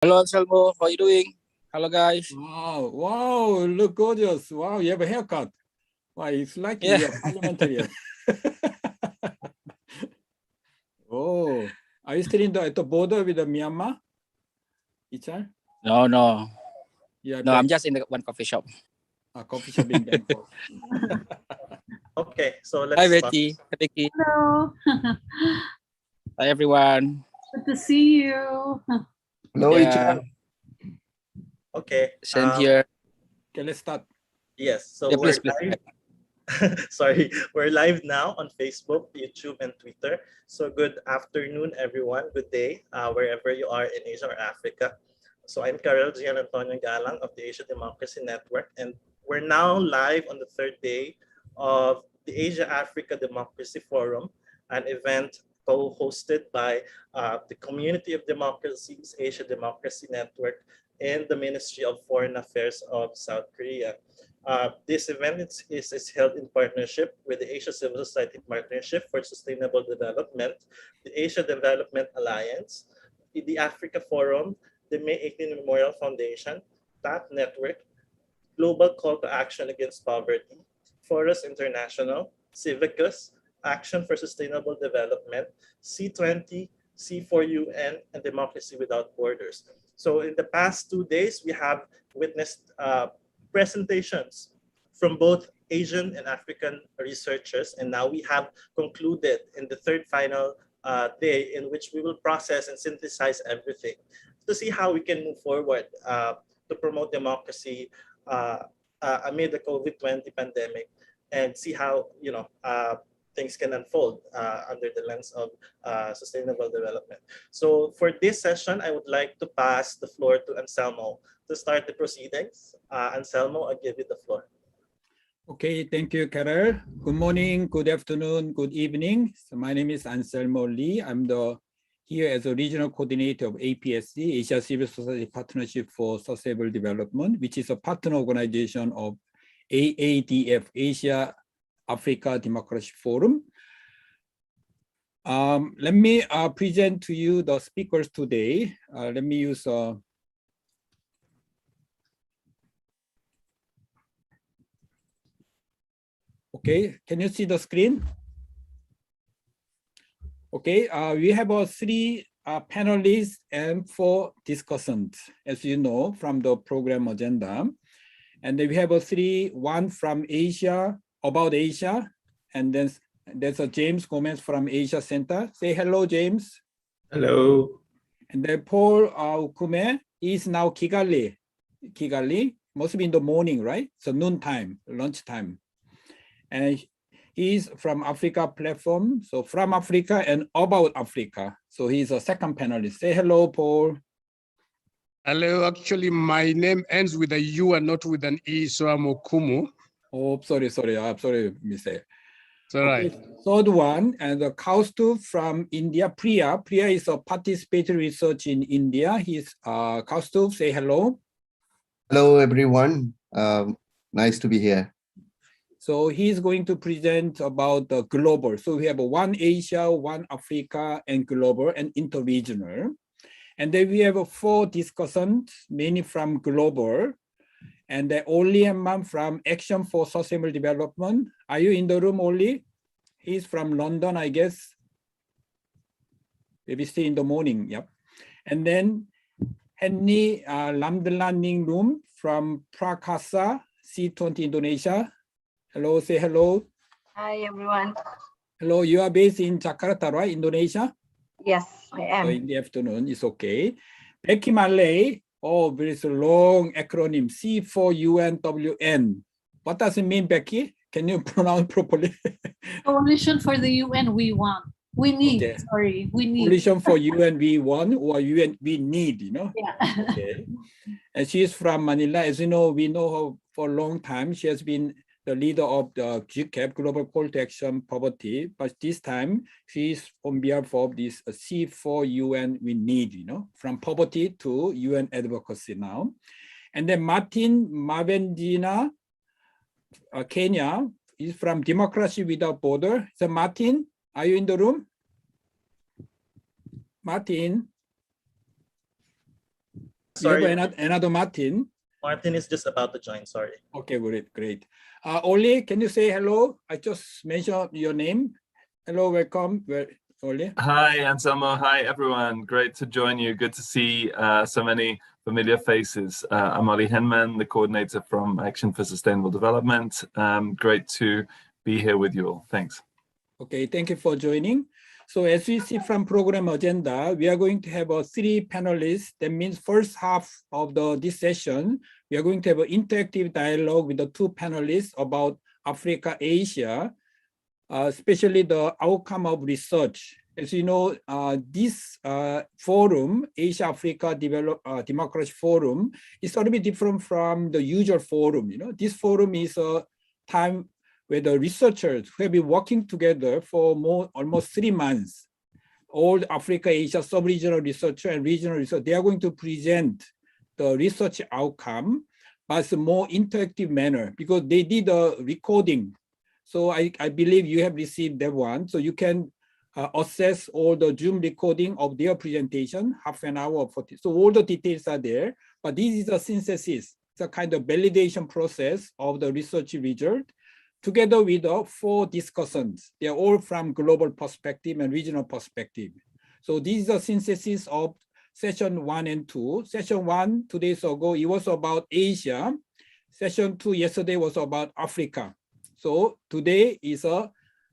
Hello, Anselmo. How are you doing? Hello, guys. Wow, look gorgeous. Wow, you have a haircut. Wow, it's like Yeah. you're parliamentarian. Oh, are you still at the border with Myanmar? Ichar? No. Yeah, No, I'm just in the one coffee shop. a coffee shop in Bangkok. Okay, so let's Hi, start. Betty. Hi, Becky. Hello. Hi, everyone. Good to see you. Hello, Yeah, Icha. Okay. same here. Okay, let's start. Yes, so Yeah, we're please. live. Sorry, we're live now on Facebook, YouTube, and Twitter. So good afternoon, everyone. Good day, wherever you are in Asia or Africa. So I'm Karel Gian Antonio Galang of the Asia Democracy Network, and we're now live on the third day of the Asia Africa Democracy Forum, an event co-hosted by the Community of Democracies Asia Democracy Network and the Ministry of Foreign Affairs of South Korea. This event is held in partnership with the Asia Civil Society Partnership for Sustainable Development, the Asia Development Alliance, the Africa Forum, the May 18 Memorial Foundation, TAP Network, Global Call to Action Against Poverty, Forest International, Civicus, Action for Sustainable Development, C20, C4UN, and Democracy Without Borders. So in the past 2 days, we have witnessed presentations from both Asian and African researchers, and now we have concluded in the third final day in which we will process and synthesize everything to see how we can move forward to promote democracy amid the COVID-20 pandemic, and see how things can unfold under the lens of sustainable development. So for this session, I would like to pass the floor to Anselmo to start the proceedings. Anselmo, I give you the floor. Okay, thank you, Carol. Good morning, good afternoon, good evening. So my name is Anselmo Lee. I'm here as a regional coordinator of APSC, Asia Civil Society Partnership for Sustainable Development, which is a partner organization of AADF, Asia Africa Democracy Forum. Let me present to you the speakers today. Let me use okay, can you see the screen? Okay, we have 3 panelists and 4 discussants, as you know, from the program agenda. And then we have 1 from Asia, about Asia, and then there's a James Gomez from Asia Center. Say hello, James. Hello. And then Paul Ukume is now Kigali, must be in the morning, right? So noontime, lunchtime. And he's from Africa platform, so from Africa and about Africa. So he's a second panelist. Say hello, Paul. Hello, actually my name ends with a U and not with an E, so I'm Okumu. Oh, sorry, I'm sorry, Mr. It's all right. Third one, and the Kaustuv from India, Priya. Priya is a participatory research in India. He's Kaustuv, say hello. Hello, everyone. Nice to be here. So he's going to present about the global. So we have 1 Asia, 1 Africa, and global and interregional. And then we have 4 discussants, many from global, and then Oli Emman from Action for Sustainable Development. Are you in the room, Oli? He's from London, I guess. Maybe still in the morning, yep. And then Henny Lamdelaningrum from Prakasa, C20 Indonesia. Hello, say hello. Hi, everyone. Hello, you are based in Jakarta, right, Indonesia? Yes, I am. So in the afternoon, it's okay. Becky Malay, oh, very long acronym, C4UNWN. What does it mean, Becky? Can you pronounce properly? Coalition for the UN, we want. We need, Okay. sorry, we need. Coalition for UN, we want, or UN, we need, you know? Yeah. Okay. And she's from Manila. As you know, we know her for a long time. She has been the leader of the GCAP, Global Call to Action Poverty, but this time she's on behalf of this C4UN we need, you know, from poverty to UN advocacy now. And then Martin Mavendina, Kenya, is from Democracy Without Border. So Martin, are you in the room? Martin? Sorry, another Martin. Martin is just about to join. Sorry. Okay, great. Oli, can you say hello? I just mentioned your name. Hello, welcome, Oli. Hi, Anselmo. Hi, everyone. Great to join you. Good to see so many familiar faces. I'm Ollie Henman, the coordinator from Action for Sustainable Development. Great to be here with you all. Thanks. Okay, thank you for joining. So as we see from program agenda, we are going to have 3 panelists. That means first half of this session, we are going to have an interactive dialogue with the 2 panelists about Africa, Asia, especially the outcome of research. As you know, this forum, Asia-Africa Democracy Forum, is a little bit different from the usual forum. You know, this forum is a time where the researchers who have been working together for almost 3 months, all Africa, Asia, sub-regional researcher and regional research, they are going to present the research outcome, but in a more interactive manner because they did a recording. So I believe you have received that one. So you can access all the Zoom recording of their presentation, half an hour or 40. So all the details are there, but this is a synthesis. It's a kind of validation process of the research result, together with 4 discussions. They're all from global perspective and regional perspective. So this is a synthesis of session 1 and 2. Session 1, 2 days ago, it was about Asia. Session 2 yesterday was about Africa. So today is a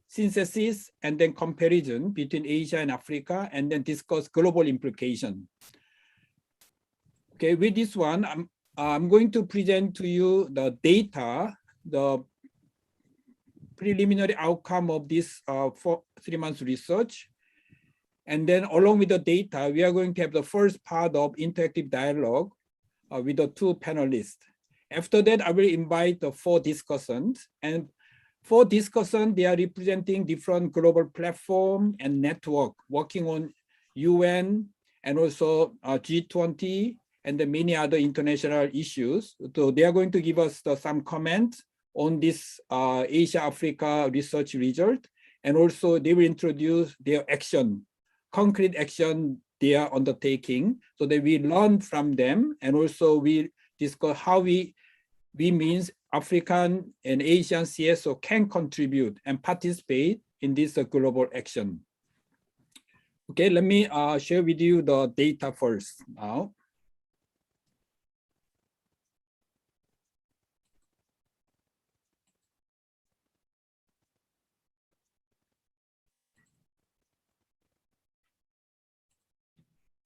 synthesis and then comparison between Asia and Africa, and then discuss global implication. Okay, with this one, I'm going to present to you the data, the preliminary outcome of this 3 months research. And then along with the data, we are going to have the first part of interactive dialogue with the 2 panelists. After that, I will invite the 4 discussants. And 4 discussants, they are representing different global platform and network working on UN and also G20 and the many other international issues. So they are going to give us some comments on this Asia-Africa research result. And also they will introduce their action, concrete action they are undertaking, so that we learn from them. And also we discuss how we means African and Asian CSO can contribute and participate in this global action. Okay, let me share with you the data first now.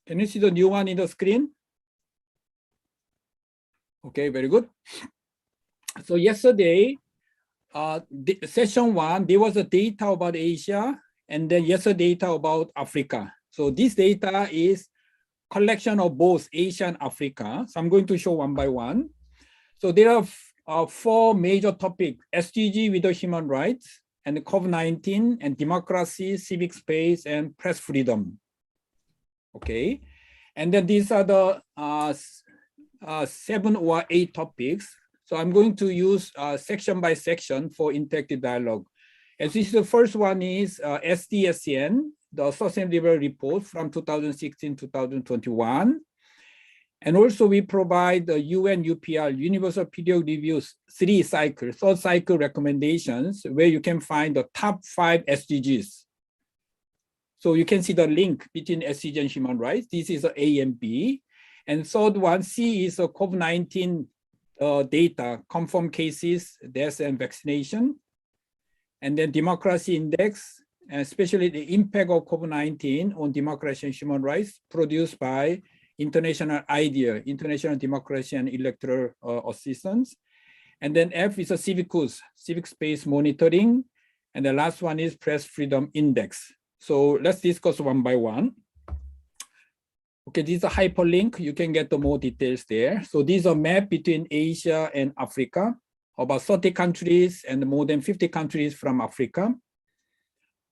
Can you see the new one in the screen? Okay, very good. So yesterday, session 1, there was a data about Asia, and then yesterday data about Africa. So this data is collection of both Asia and Africa. So I'm going to show one by one. So there are 4 major topics: SDG with the human rights, and COVID-19, and democracy, civic space, and press freedom. Okay, and then these are the 7 or 8 topics. So I'm going to use section by section for interactive dialogue. As this is the first one is SDSN, the Sustainable Report from 2016-2021. And also we provide the UN UPR, Universal Periodic Reviews, 3 cycle, 3rd cycle recommendations, where you can find the top 5 SDGs. So you can see the link between SDG and human rights. This is A and B. And 3rd one, C, is a COVID-19 data, confirmed cases, deaths, and vaccination. And then democracy index, especially the impact of COVID-19 on democracy and human rights, produced by International IDEA, International Democracy and Electoral Assistance. And then F is a civic space monitoring. And the last one is press freedom index. So let's discuss one by one. Okay, this is a hyperlink. You can get the more details there. So these are map between Asia and Africa, about 30 countries and more than 50 countries from Africa.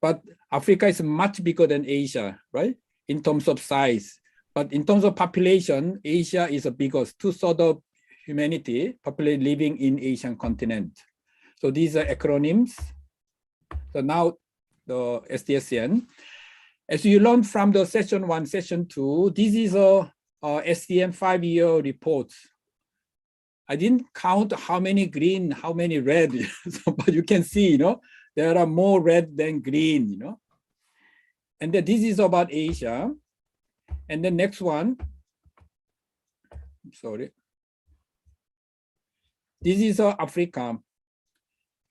But Africa is much bigger than Asia, right? In terms of size. But in terms of population, Asia is the biggest, 2/3 of humanity population living in Asian continent. So these are acronyms. So now the SDSN. As you learned from the session 1, session 2, this is a SDM 5-year reports. I didn't count how many green, how many red, so, but you can see, there are more red than green, And then this is about Asia. And the next one, sorry. This is Africa.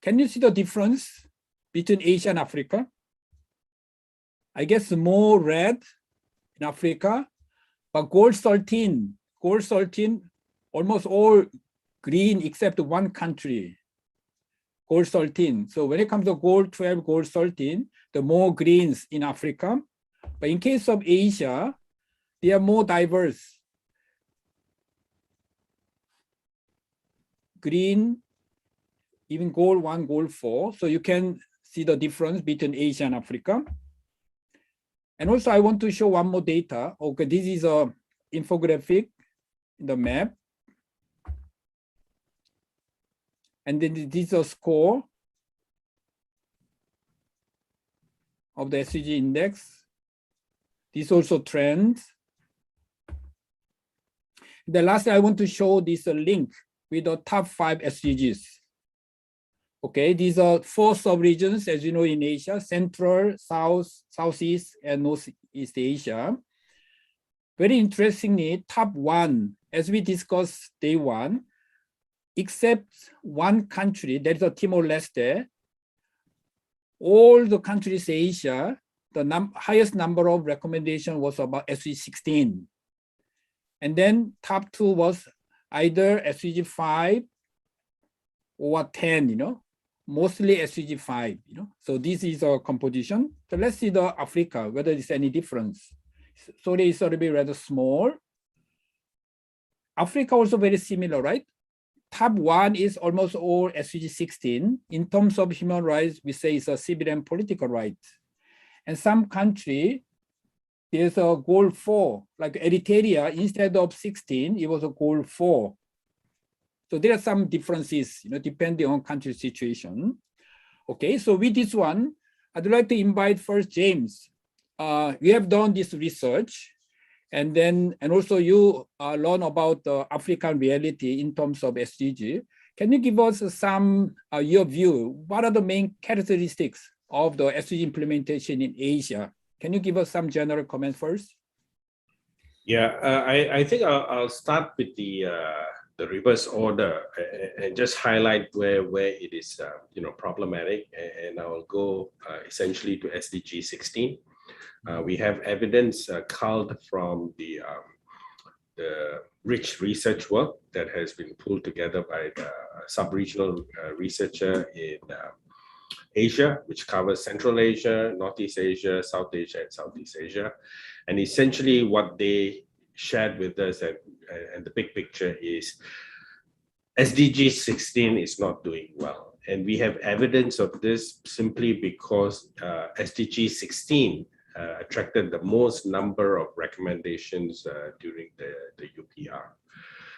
Can you see the difference between Asia and Africa? I guess more red in Africa, but gold 13, almost all green except one country, gold 13. So when it comes to gold 12, gold 13, the more greens in Africa. But in case of Asia, they are more diverse. Green, even gold 1, gold 4. So you can see the difference between Asia and Africa. And also I want to show one more data. Okay, this is a infographic in the map. And then this is a score of the SDG index. This also trends. The last I want to show this link with the top 5 SDGs. Okay, these are 4 sub-regions, as you know, in Asia: Central, South, Southeast, and Northeast Asia. Very interestingly, top 1, as we discussed day 1, except one country, that is Timor-Leste, all the countries in Asia, the highest number of recommendation was about SDG 16. And then top 2 was either SDG 5 or 10, mostly SDG 5, So this is our composition. So let's see the Africa, whether there's any difference. So they sort of be rather small. Africa also very similar, right? Top 1 is almost all SDG 16. In terms of human rights, we say it's a civil and political rights. And some country, there's a goal 4, like Eritrea, instead of 16, it was a goal 4. So there are some differences, depending on country situation. Okay, so with this one, I'd like to invite first James. We have done this research, and also you learn about the African reality in terms of SDG. Can you give us some your view? What are the main characteristics of the SDG implementation in Asia? Can you give us some general comments first? Yeah, I think I'll start with the reverse order and just highlight where it is problematic, and I will go essentially to SDG 16. We have evidence culled from the rich research work that has been pulled together by the sub-regional researcher in Asia, which covers Central Asia, Northeast Asia, South Asia, and Southeast Asia. And essentially what they shared with us and the big picture is SDG 16 is not doing well. And we have evidence of this simply because SDG 16 attracted the most number of recommendations during the UPR.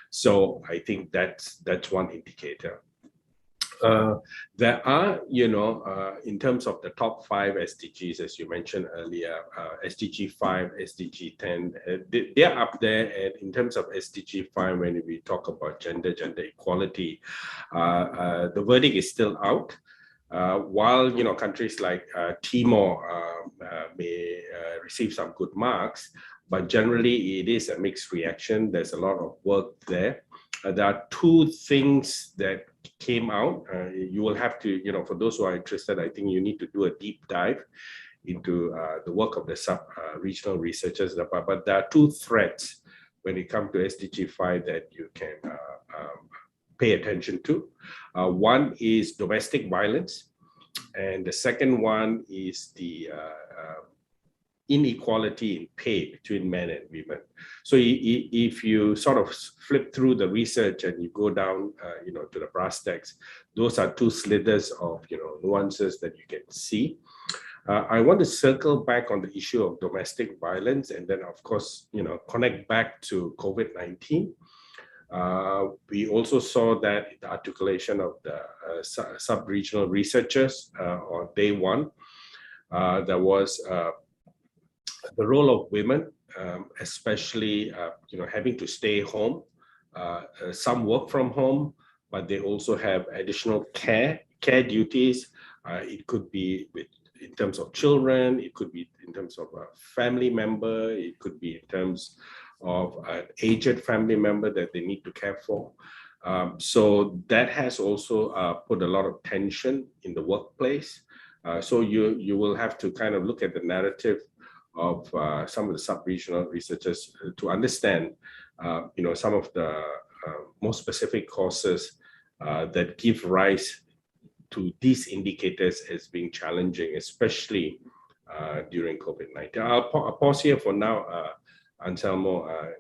So I think that's one indicator. There are, in terms of the top 5 SDGs, as you mentioned earlier, SDG 5, SDG 10, they're up there. And in terms of SDG 5, when we talk about gender equality, the verdict is still out. While, countries like Timor may receive some good marks, but generally it is a mixed reaction. There's a lot of work there. There are 2 things that came out. You will have to, for those who are interested, I think you need to do a deep dive into the work of the sub-regional researchers. But there are 2 threads when it comes to SDG 5 that you can pay attention to. One is domestic violence, and the second one is the inequality in pay between men and women. So if you sort of flip through the research and you go down, to the brass tacks, those are 2 slithers of, nuances that you can see. I want to circle back on the issue of domestic violence, and then of course, connect back to COVID-19. We also saw that in the articulation of the sub-regional researchers on day 1, there was the role of women especially having to stay home. Some work from home, but they also have additional care duties. It could be in terms of children, it could be in terms of a family member, it could be in terms of an aged family member that they need to care for. So that has also put a lot of tension in the workplace. So you will have to kind of look at the narrative of some of the sub-regional researchers to understand, some of the more specific causes that give rise to these indicators as being challenging, especially during COVID-19. I'll pause here for now, Anselmo, and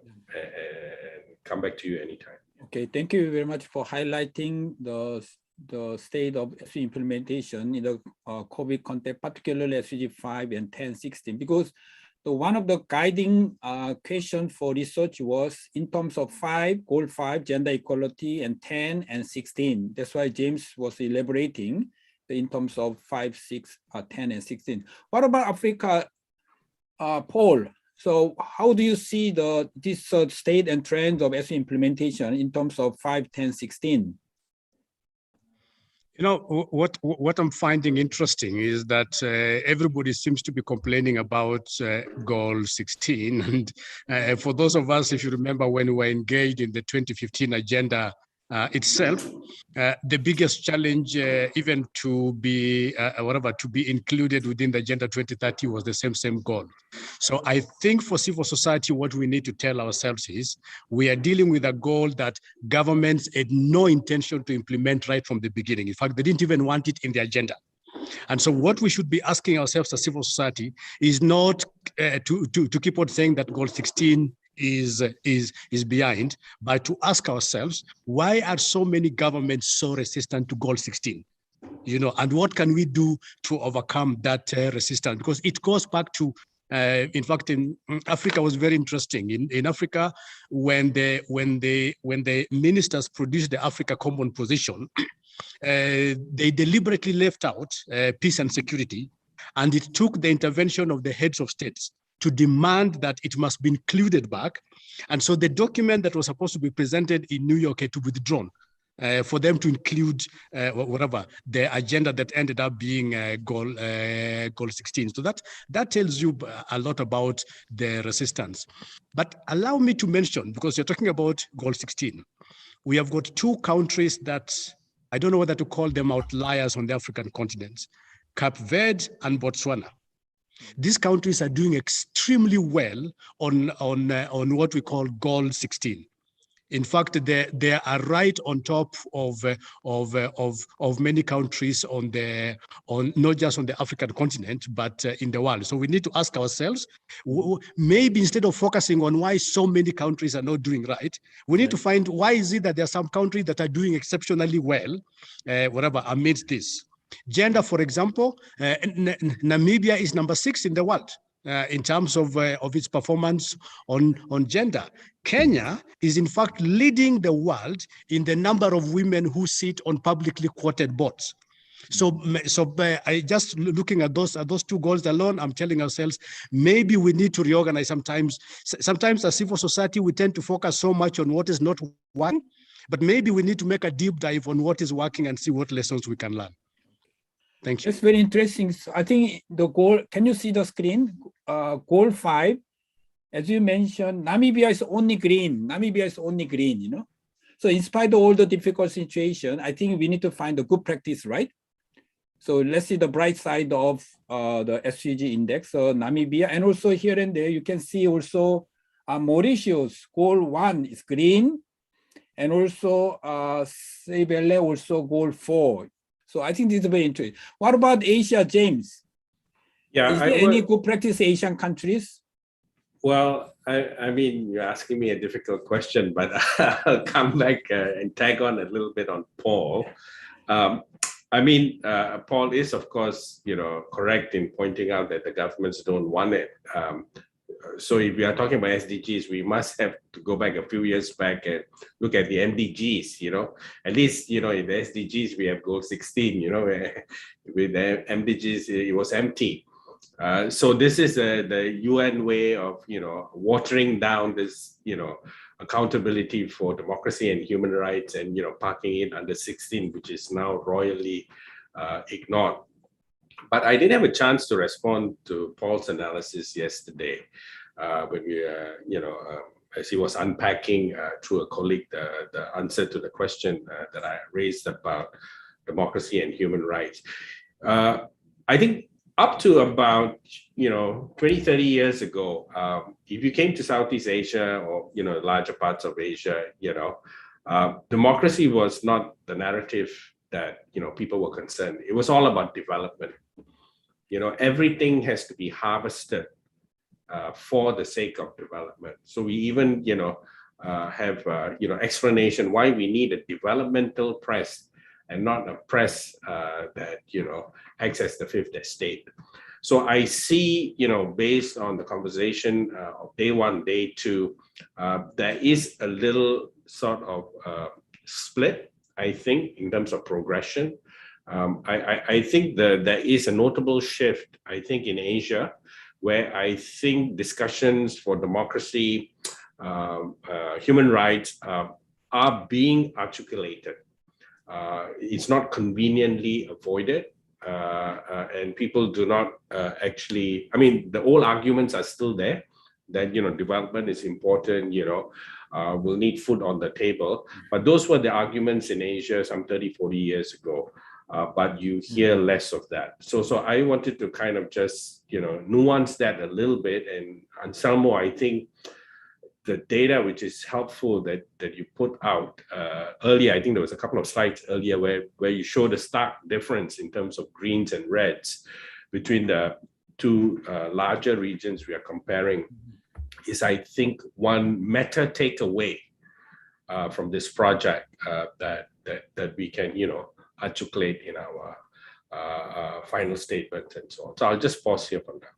come back to you anytime. Okay, thank you very much for highlighting the state of SDG implementation in the COVID context, particularly SDG 5 and 10, 16, because one of the guiding questions for research was in terms of goal 5, gender equality, and 10 and 16. That's why James was elaborating in terms of 5, 6, 10, and 16. What about Africa, Paul? So how do you see this state and trends of SDG implementation in terms of 5, 10, 16? What I'm finding interesting is that everybody seems to be complaining about goal 16. And for those of us, if you remember when we were engaged in the 2015 agenda itself, the biggest challenge, even to be included within the Agenda 2030 was the same goal. So I think for civil society, what we need to tell ourselves is we are dealing with a goal that governments had no intention to implement right from the beginning. In fact, they didn't even want it in the agenda. And so what we should be asking ourselves as civil society is not to keep on saying that goal 16 is behind, but to ask ourselves, why are so many governments so resistant to goal 16? And what can we do to overcome that resistance? Because it goes back to, in fact, in Africa was very interesting. In Africa, when the ministers produced the Africa Common Position, they deliberately left out peace and security, and it took the intervention of the heads of states to demand that it must be included back. And so the document that was supposed to be presented in New York had to be withdrawn for them to include the agenda that ended up being goal 16. So that tells you a lot about the resistance. But allow me to mention, because you're talking about goal 16, we have got two countries that I don't know whether to call them outliers on the African continent, Cape Verde and Botswana. These countries are doing extremely well on what we call goal 16. In fact, they are right on top of many countries not just on the African continent, but in the world. So we need to ask ourselves, maybe instead of focusing on why so many countries are not doing right, we need to find why is it that there are some countries that are doing exceptionally well, amidst this. Gender, for example, Namibia is number 6 in the world in terms of its performance on gender. Kenya is in fact leading the world in the number of women who sit on publicly quoted boards. So I just looking at those two goals alone, I'm telling ourselves, maybe we need to reorganize sometimes. Sometimes as civil society, we tend to focus so much on what is not working, but maybe we need to make a deep dive on what is working and see what lessons we can learn. Thank you. It's very interesting. So I think the goal, can you see the screen? Goal 5, as you mentioned, Namibia is only green. Namibia is only green, So in spite of all the difficult situation, I think we need to find a good practice, right? So let's see the bright side of the SDG index, so Namibia, and also here and there, you can see also Mauritius, goal 1 is green, and also Seychelles also goal 4. So I think this is very interesting. What about Asia, James? Yeah, is there any good practice Asian countries? Well, I mean, you're asking me a difficult question, but I'll come back and tag on a little bit on Paul. Paul is, of course, correct in pointing out that the governments don't want it. So if we are talking about SDGs, we must have to go back a few years back and look at the MDGs, At least, in the SDGs, we have goal 16, with the MDGs, it was empty. So this is the UN way of, watering down this, accountability for democracy and human rights, and, parking it under 16, which is now royally ignored. But I didn't have a chance to respond to Paul's analysis yesterday when we, as he was unpacking through a colleague the answer to the question that I raised about democracy and human rights. I think up to about 20, 30 years ago, if you came to Southeast Asia or larger parts of Asia, democracy was not the narrative that people were concerned. It was all about development. Everything has to be harvested for the sake of development. So we even have explanation why we need a developmental press and not a press that acts as the fifth estate. So I see, based on the conversation of day one, day two, there is a little sort of split, I think, in terms of progression. I think that there is a notable shift, I think, in Asia, where I think discussions for democracy, human rights are being articulated. It's not conveniently avoided, and people do not actually, the old arguments are still there, that, development is important, we'll need food on the table. But those were the arguments in Asia some 30, 40 years ago. But you hear less of that. So I wanted to kind of just, nuance that a little bit. And Anselmo, I think the data which is helpful that you put out earlier, I think there was a couple of slides earlier where you showed a stark difference in terms of greens and reds between the two larger regions we are comparing, is, I think, one meta takeaway from this project that we can, articulate in our final statement and so on. So I'll just pause here for now.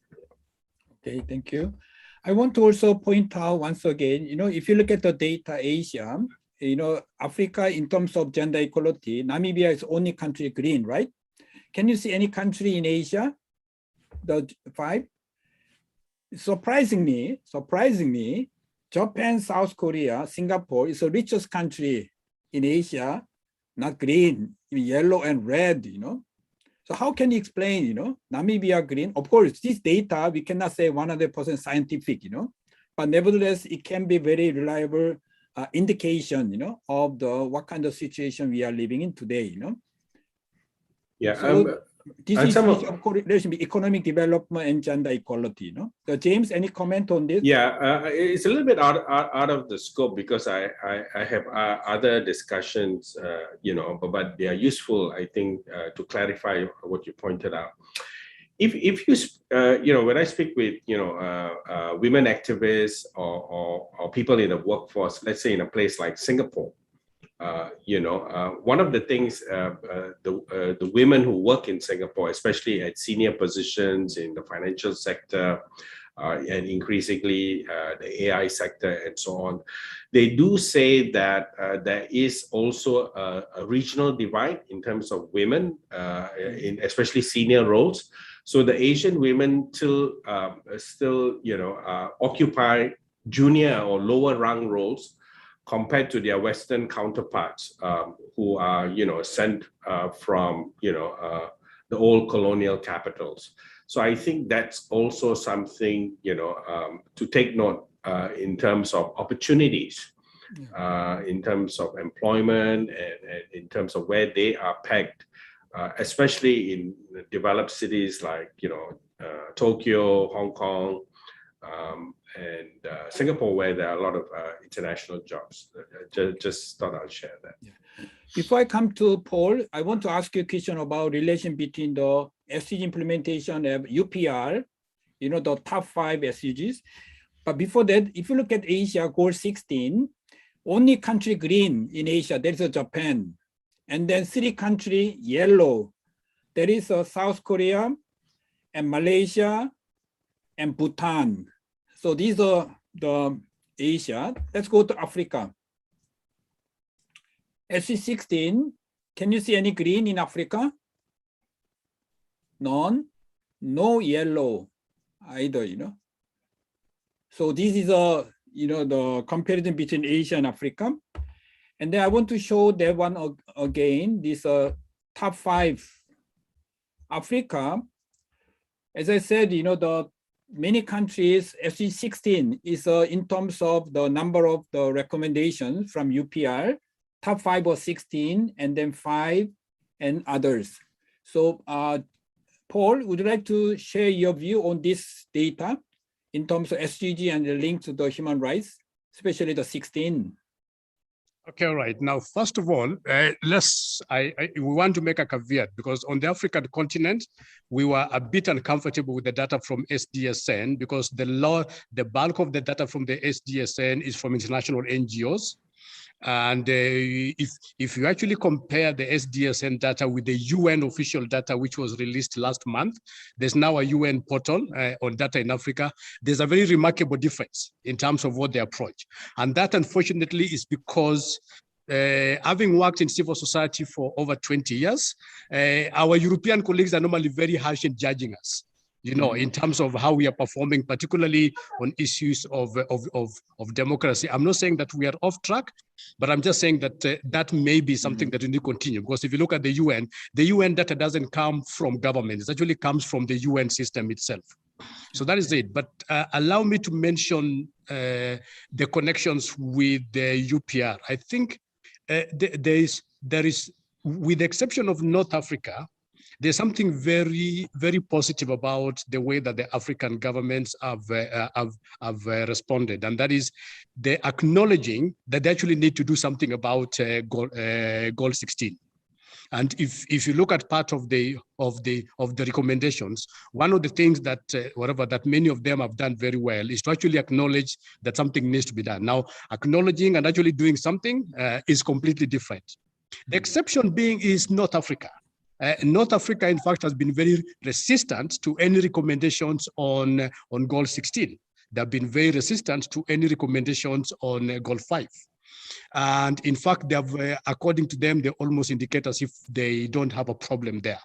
Okay, thank you. I want to also point out once again, if you look at the data Asia, Africa in terms of gender equality, Namibia is only country green, right? Can you see any country in Asia, the 5? Surprisingly, Japan, South Korea, Singapore is the richest country in Asia, not green, yellow and red, So how can you explain, Namibia green? Of course, this data, we cannot say 100% scientific, but nevertheless, it can be very reliable indication, of what kind of situation we are living in today, Yeah. So this is of correlation with economic development and gender equality, So James, any comment on this? Yeah, it's a little bit out of the scope because I have other discussions, but they are useful, I think, to clarify what you pointed out. If you, when I speak with, women activists or people in the workforce, let's say in a place like Singapore, one of the things the women who work in Singapore, especially at senior positions in the financial sector and increasingly the AI sector and so on, they do say that there is also a regional divide in terms of women in especially senior roles. So the Asian women still occupy junior or lower rung roles compared to their Western counterparts who are, sent from, the old colonial capitals. So I think that's also something, to take note in terms of opportunities, in terms of employment and in terms of where they are pegged, especially in developed cities like, Tokyo, Hong Kong, and Singapore, where there are a lot of international jobs. Just thought I'd share that. Yeah. Before I come to Paul, I want to ask you a question about relation between the SDG implementation of UPR, the top 5 SDGs. But before that, if you look at Asia, goal 16, only country green in Asia, there is Japan. And then 3 country yellow, there is South Korea and Malaysia and Bhutan. So these are the Asia. Let's go to Africa. SC16, can you see any green in Africa? None. no yellow either, So this is a, the comparison between Asia and Africa. And then I want to show that one again, this top 5 Africa. As I said, the many countries, SG 16 is in terms of the number of the recommendations from UPR, top 5 or 16, and then 5 and others. So Paul, would you like to share your view on this data in terms of SDG and the link to the human rights, especially the 16? Okay, all right. Now, first of all, we want to make a caveat because on the African continent, we were a bit uncomfortable with the data from SDSN because the bulk of the data from the SDSN is from international NGOs. And if you actually compare the SDSN data with the UN official data, which was released last month, there's now a UN portal on data in Africa. There's a very remarkable difference in terms of what they approach. And that, unfortunately, is because having worked in civil society for over 20 years, our European colleagues are normally very harsh in judging us, in terms of how we are performing, particularly on issues of democracy. I'm not saying that we are off track, but I'm just saying that that may be something that we need to continue. Because if you look at the UN data doesn't come from government. It actually comes from the UN system itself. So that is it. But allow me to mention the connections with the UPR. I think there is, with the exception of North Africa, there's something very, very positive about the way that the African governments have responded, and that is the acknowledging that they actually need to do something about goal 16. And if you look at part of the recommendations, one of the things that that many of them have done very well is to actually acknowledge that something needs to be done. Now, acknowledging and actually doing something is completely different. The exception being is North Africa. North Africa, in fact, has been very resistant to any recommendations on goal 16. They've been very resistant to any recommendations on goal 5. And in fact, they have, according to them, they almost indicate as if they don't have a problem there.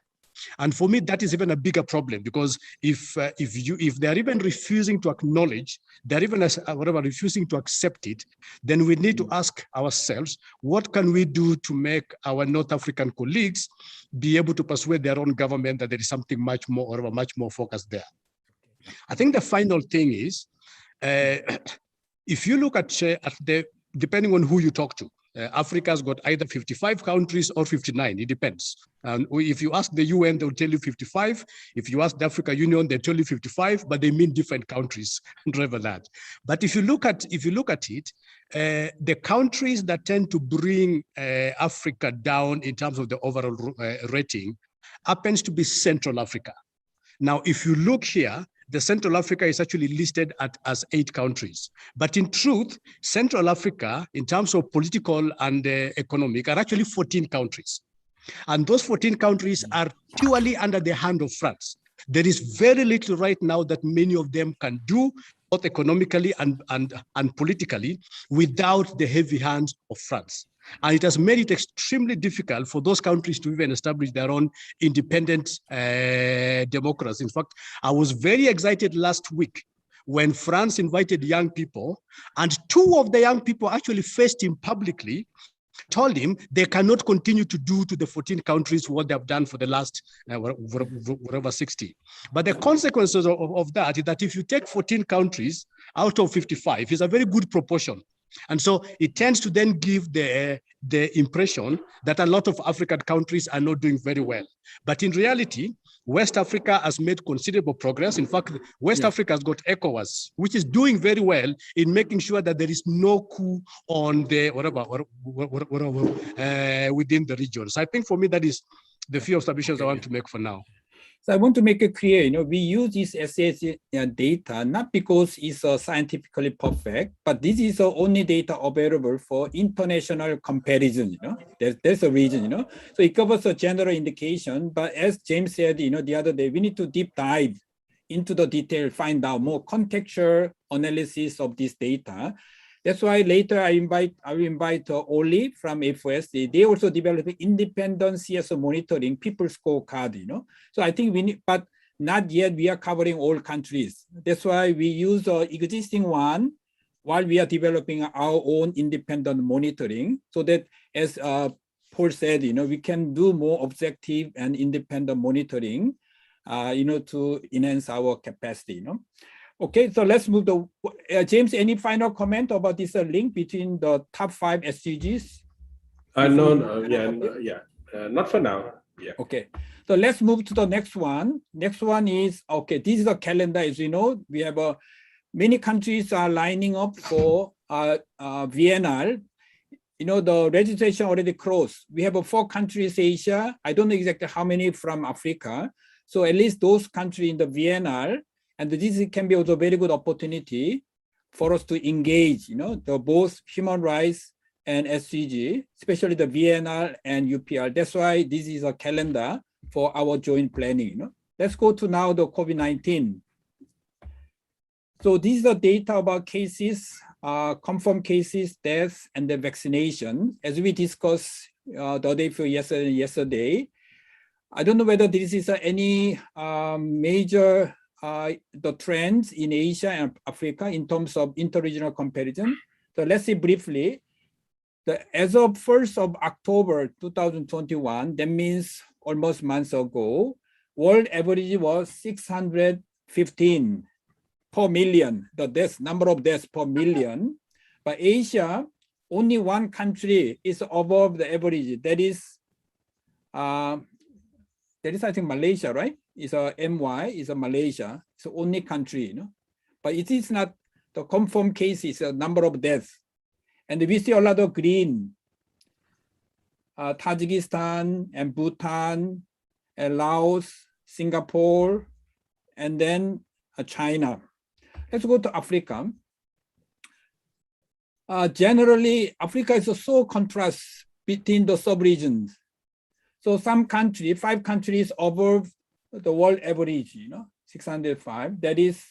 And for me, that is even a bigger problem, because if they're even refusing to acknowledge, they're even refusing to accept it, then we need to ask ourselves, what can we do to make our North African colleagues be able to persuade their own government that there is something much more focused there? I think the final thing is, if you look at depending on who you talk to, Africa's got either 55 countries or 59, it depends. And if you ask the UN, they'll tell you 55. If you ask the African Union, they'll tell you 55, but they mean different countries, rather that. But if you look at it, the countries that tend to bring Africa down in terms of the overall rating happens to be Central Africa. Now, if you look here, the Central Africa is actually listed as 8 countries. But in truth, Central Africa, in terms of political and economic, are actually 14 countries. And those 14 countries are purely under the hand of France. There is very little right now that many of them can do, both economically and politically, without the heavy hands of France. And it has made it extremely difficult for those countries to even establish their own independent democracy. In fact, I was very excited last week when France invited young people, and 2 of the young people actually faced him publicly, told him they cannot continue to do to the 14 countries what they have done for the last, 60. But the consequences of that is that if you take 14 countries out of 55, it's a very good proportion. And so it tends to then give the impression that a lot of African countries are not doing very well. But in reality, West Africa has made considerable progress. In fact, West Africa has got ECOWAS, which is doing very well in making sure that there is no coup on the within the region. So I think for me, that is the few observations I want to make for now. So I want to make it clear, we use this SAS data not because it's scientifically perfect, but this is the only data available for international comparison. There's a reason. So it covers a general indication, but as James said, the other day, we need to deep dive into the detail, find out more contextual analysis of this data. That's why later I will invite Oli from FOS. They also develop independent CS monitoring people scorecard, So I think we need, but not yet we are covering all countries. That's why we use the existing one while we are developing our own independent monitoring, so that, as Paul said, we can do more objective and independent monitoring, to enhance our capacity. Okay, so let's move to James. Any final comment about this link between the top 5 SDGs? Not for now. Yeah. Okay, so let's move to the next one. Next one is, okay, this is a calendar. As you know, we have many countries are lining up for VNR. The registration already closed. We have 4 countries, Asia. I don't know exactly how many from Africa. So at least those countries in the VNR, and this can be also a very good opportunity for us to engage, the both human rights and SDG, especially the VNR and UPR. That's why this is a calendar for our joint planning. Let's go to now the COVID-19. So these are data about cases, confirmed cases, deaths, and the vaccination. As we discussed the day before yesterday, I don't know whether this is any major the trends in Asia and Africa in terms of interregional comparison. So let's see briefly. As of 1st of October 2021, that means almost months ago, world average was 615 per million, the number of deaths per million. But Asia, only one country is above the average. That is I think Malaysia, right? It's MY, is Malaysia. It's the only country, But it is not the confirmed cases, the number of deaths. And we see a lot of green. Tajikistan and Bhutan and Laos, Singapore, and then China. Let's go to Africa. Generally, Africa is so contrast between the sub-regions. So some country, 5 countries above the world average, 605. That is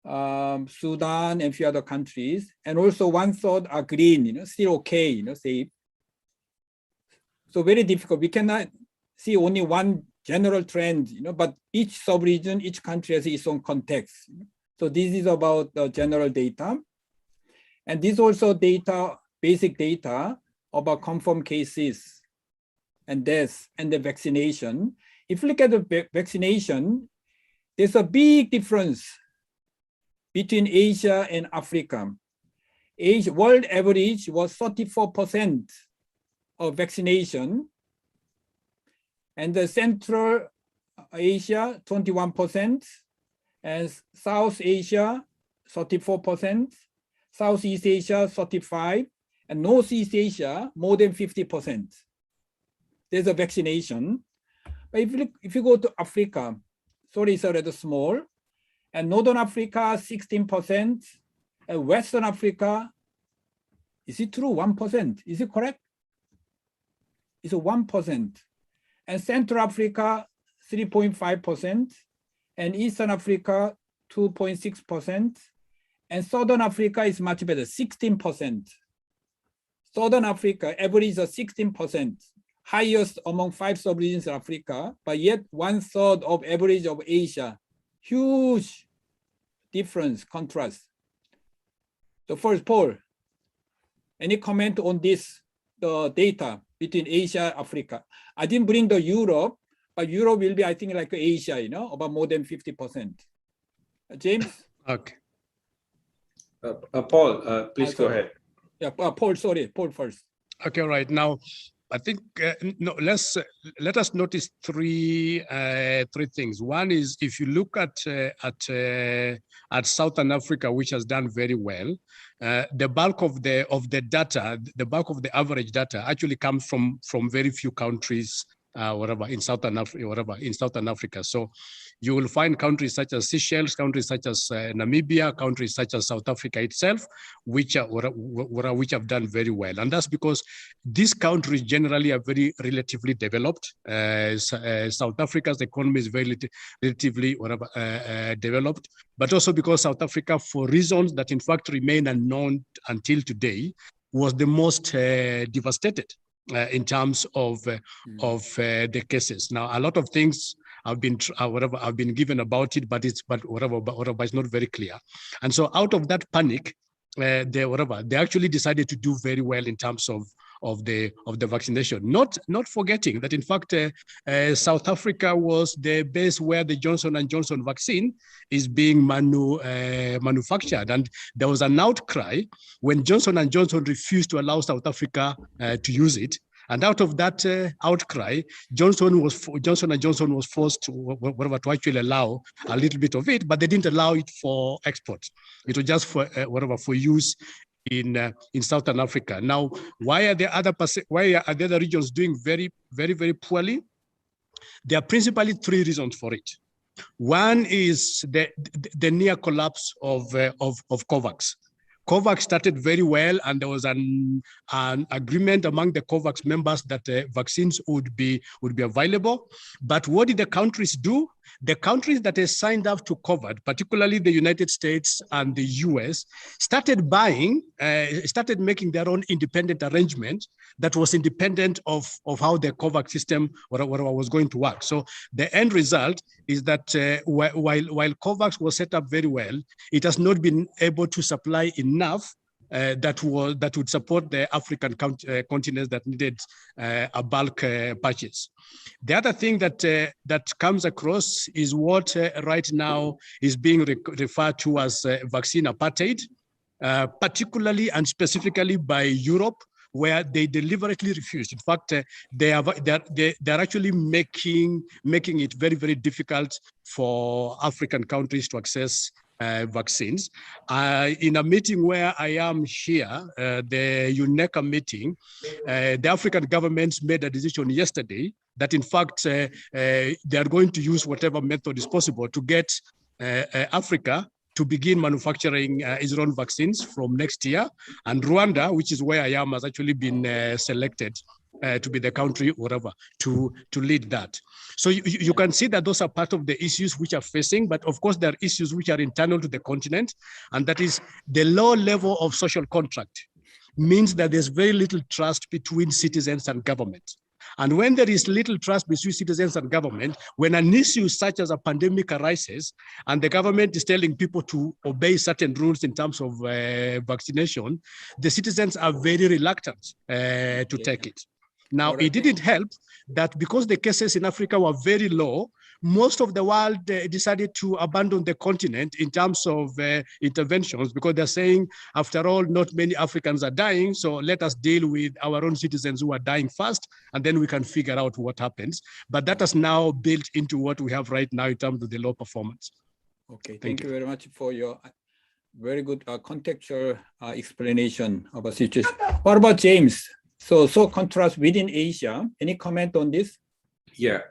Sudan and a few other countries. And also 1/3 are green, still okay, safe. So very difficult. We cannot see only one general trend, but each sub-region, each country has its own context. So this is about the general data. And this also data, basic data about confirmed cases and deaths and the vaccination. If you look at the vaccination, there's a big difference between Asia and Africa. World average was 34% of vaccination, and the Central Asia, 21%, and South Asia, 34%, Southeast Asia, 35%, and Northeast Asia, more than 50%. There's a vaccination. But if you go to Africa, sorry, it's rather small, and Northern Africa, 16%, and Western Africa, is it true, 1%? Is it correct? It's 1%. And Central Africa, 3.5%, and Eastern Africa, 2.6%, and Southern Africa is much better, 16%. Southern Africa average is 16%, highest among 5 sub-regions in Africa, but yet 1/3 of average of Asia. Huge difference, contrast. So first, Paul, any comment on this, the data between Asia and Africa? I didn't bring the Europe, but Europe will be, I think, like Asia, about more than 50%. James? Okay. Paul, please go ahead. Yeah, Paul, sorry, Paul first. Okay, right now, I think no. Let us notice three things. One is, if you look at Southern Africa, which has done very well, the bulk of the data, the bulk of the average data, actually comes from very few countries, in Southern Africa. So you will find countries such as Seychelles, countries such as Namibia, countries such as South Africa itself, which have done very well. And that's because these countries generally are very relatively developed. South Africa's economy is very relatively developed, but also because South Africa, for reasons that in fact remain unknown until today, was the most devastated in terms of the cases. Now, a lot of things I've been given about it, but it's not very clear. And so out of that panic, they actually decided to do very well in terms of the vaccination. Not forgetting that in fact South Africa was the base where the Johnson & Johnson vaccine is being manufactured, and there was an outcry when Johnson & Johnson refused to allow South Africa to use it. And out of that outcry, Johnson & Johnson was forced to actually allow a little bit of it, but they didn't allow it for export. It was just for for use in Southern Africa. Now, why are the other regions doing very, very, very poorly? There are principally three reasons for it. One is the near collapse of COVAX. COVAX started very well, and there was an agreement among the COVAX members that vaccines would be available. But what did the countries do? The countries that have signed up to COVID, particularly the United States and the US, started making their own independent arrangement that was independent of how the COVAX system was going to work. So the end result is that while COVAX was set up very well, it has not been able to supply enough that would support the African continents that needed a bulk purchase. The other thing that comes across is what right now is being referred to as vaccine apartheid, particularly and specifically by Europe, where they deliberately refused. In fact, they're actually making it very, very difficult for African countries to access vaccines. In a meeting where I am here, the UNECA meeting, the African governments made a decision yesterday that in fact they are going to use whatever method is possible to get Africa to begin manufacturing its own vaccines from next year. And Rwanda, which is where I am, has actually been selected to be the country, to lead that. So you can see that those are part of the issues which are facing, but of course there are issues which are internal to the continent, and that is the low level of social contract means that there's very little trust between citizens and government. And when there is little trust between citizens and government, when an issue such as a pandemic arises and the government is telling people to obey certain rules in terms of vaccination, the citizens are very reluctant to take it. Now, it didn't help that because the cases in Africa were very low, most of the world decided to abandon the continent in terms of interventions, because they're saying, after all, not many Africans are dying, so let us deal with our own citizens who are dying first, and then we can figure out what happens. But that has now built into what we have right now in terms of the low performance. Okay, thank you very much for your very good contextual explanation of a situation. What about James? So contrast within Asia. Any comment on this? Yeah.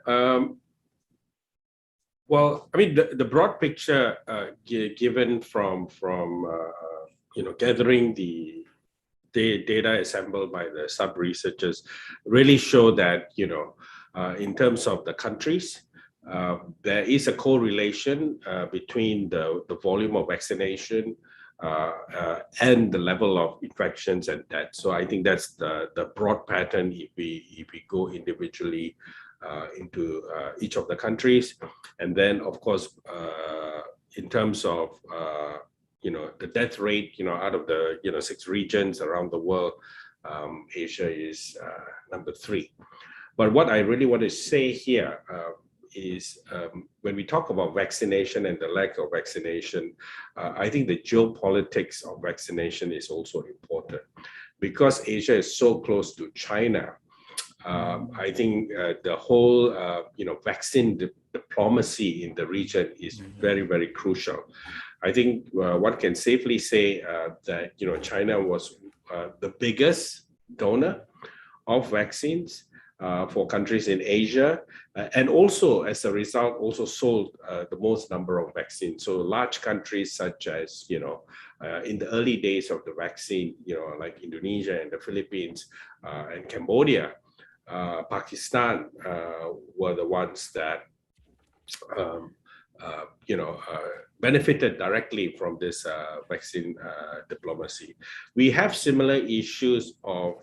Well, I mean, the broad picture given from gathering the data assembled by the sub-researchers really show that, in terms of the countries, there is a correlation between the volume of vaccination and the level of infections and death. So I think that's the broad pattern if we go individually into each of the countries. And then, of course, in terms of the death rate, out of the 6 regions around the world, Asia is number 3. But what I really want to say here is when we talk about vaccination and the lack of vaccination, I think the geopolitics of vaccination is also important. Because Asia is so close to China, I think the whole vaccine diplomacy in the region is very, very crucial. I think one can safely say that China was the biggest donor of vaccines for countries in Asia, and also as a result also sold the most number of vaccines. So large countries such as in the early days of the vaccine, like Indonesia and the Philippines and Cambodia, Pakistan were the ones that benefited directly from this vaccine diplomacy. We have similar issues of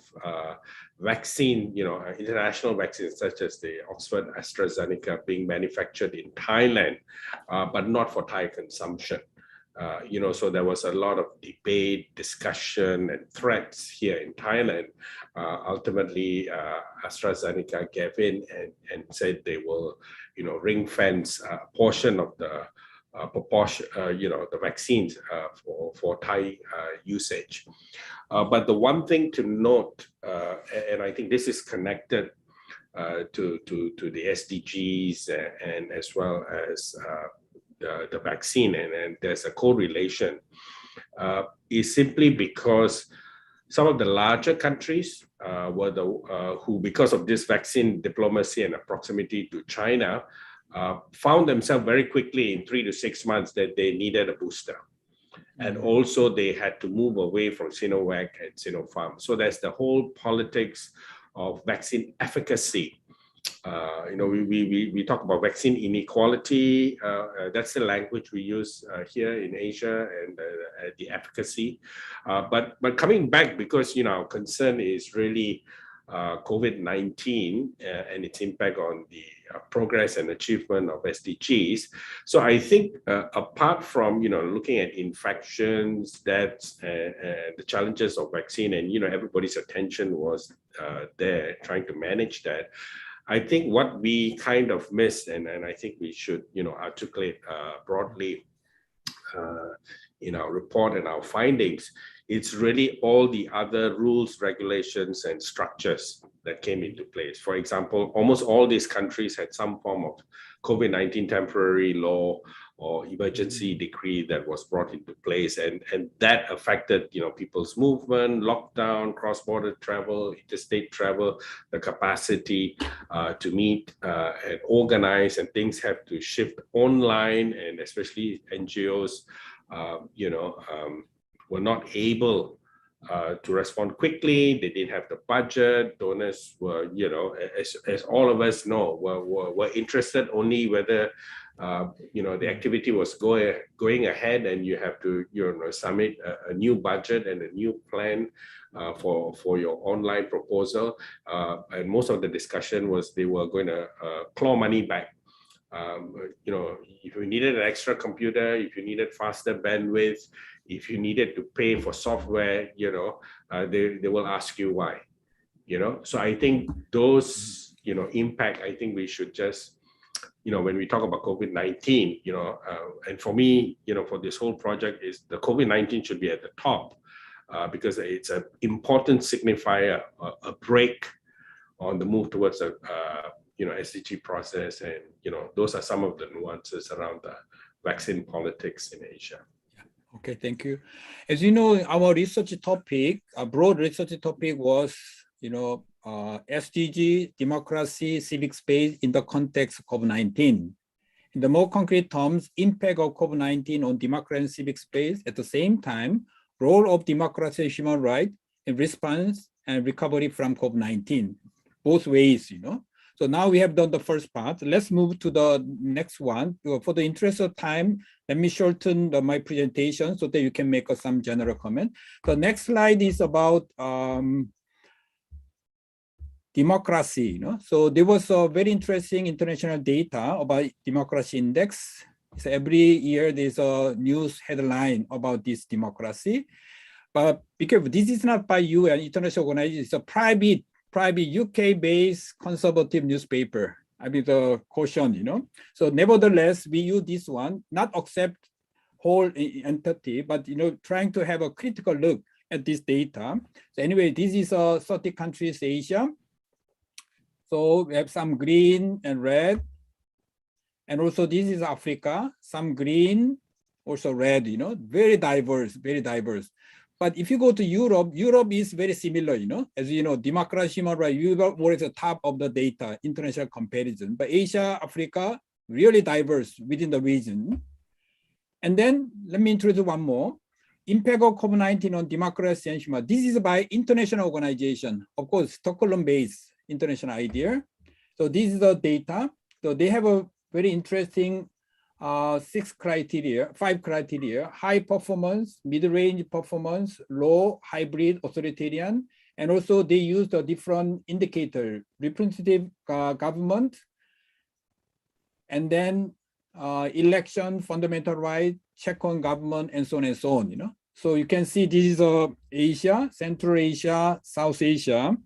vaccine, international vaccines such as the Oxford AstraZeneca being manufactured in Thailand, but not for Thai consumption. So there was a lot of debate, discussion, and threats here in Thailand. Ultimately, AstraZeneca gave in and said they will, ring fence a portion of the proportion, the vaccines for Thai usage. But the one thing to note, and I think this is connected to the SDGs and as well as the vaccine, and there's a correlation, is simply because some of the larger countries were who, because of this vaccine diplomacy and a proximity to China, found themselves very quickly in 3 to 6 months that they needed a booster. And also they had to move away from Sinovac and Sinopharm. So there's the whole politics of vaccine efficacy. We talk about vaccine inequality. That's the language we use here in Asia, and the efficacy. But coming back, because our concern is really COVID-19 and its impact on the progress and achievement of SDGs. So I think apart from looking at infections, deaths, and the challenges of vaccine, and everybody's attention was there trying to manage that. I think what we kind of missed, and I think we should articulate broadly in our report and our findings, it's really all the other rules, regulations, and structures that came into place. For example, almost all these countries had some form of COVID-19 temporary law or emergency decree that was brought into place, and that affected people's movement, lockdown, cross-border travel, interstate travel, the capacity to meet and organize, and things have to shift online, and especially NGOs were not able to respond quickly. They didn't have the budget. Donors were, as all of us know, were interested only whether the activity was going ahead, and you have to submit a new budget and a new plan for your online proposal. And most of the discussion was they were going to claw money back. If you needed an extra computer, if you needed faster bandwidth, if you needed to pay for software, they will ask you why. So I think those impact, I think we should just when we talk about COVID-19, and for me, for this whole project, is the COVID-19 should be at the top because it's an important signifier, a break on the move towards a SDG process, and those are some of the nuances around the vaccine politics in Asia. Okay, thank you. As you know, our research topic, a broad research topic was, SDG, democracy, civic space in the context of COVID-19. In the more concrete terms, impact of COVID-19 on democracy and civic space. At the same time, role of democracy and human rights in response and recovery from COVID-19, both ways, So now we have done the first part. Let's move to the next one. For the interest of time, let me shorten my presentation so that you can make some general comment. The next slide is about democracy. So there was a very interesting international data about democracy index. So every year there's a news headline about this democracy. But because this is not by UN, international organization, it's a private UK-based conservative newspaper. I mean the caution, So nevertheless, we use this one, not accept whole entity, but trying to have a critical look at this data. So anyway, this is 30 countries Asia. So we have some green and red. And also this is Africa, some green, also red, very diverse, very diverse. But if you go to Europe, Europe is very similar, as you know, democracy, human rights, Europe more at the top of the data, international comparison. But Asia, Africa, really diverse within the region. And then let me introduce one more. Impact of COVID-19 on democracy and human rights. This is by international organization, of course, Stockholm-based international idea. So this is the data. So they have a very interesting five criteria: high performance, mid-range performance, low, hybrid, authoritarian, and also they used a different indicator: representative government, and then election, fundamental right, check on government, and so on and so on. You know, so you can see this is Asia, Central Asia, South Asia,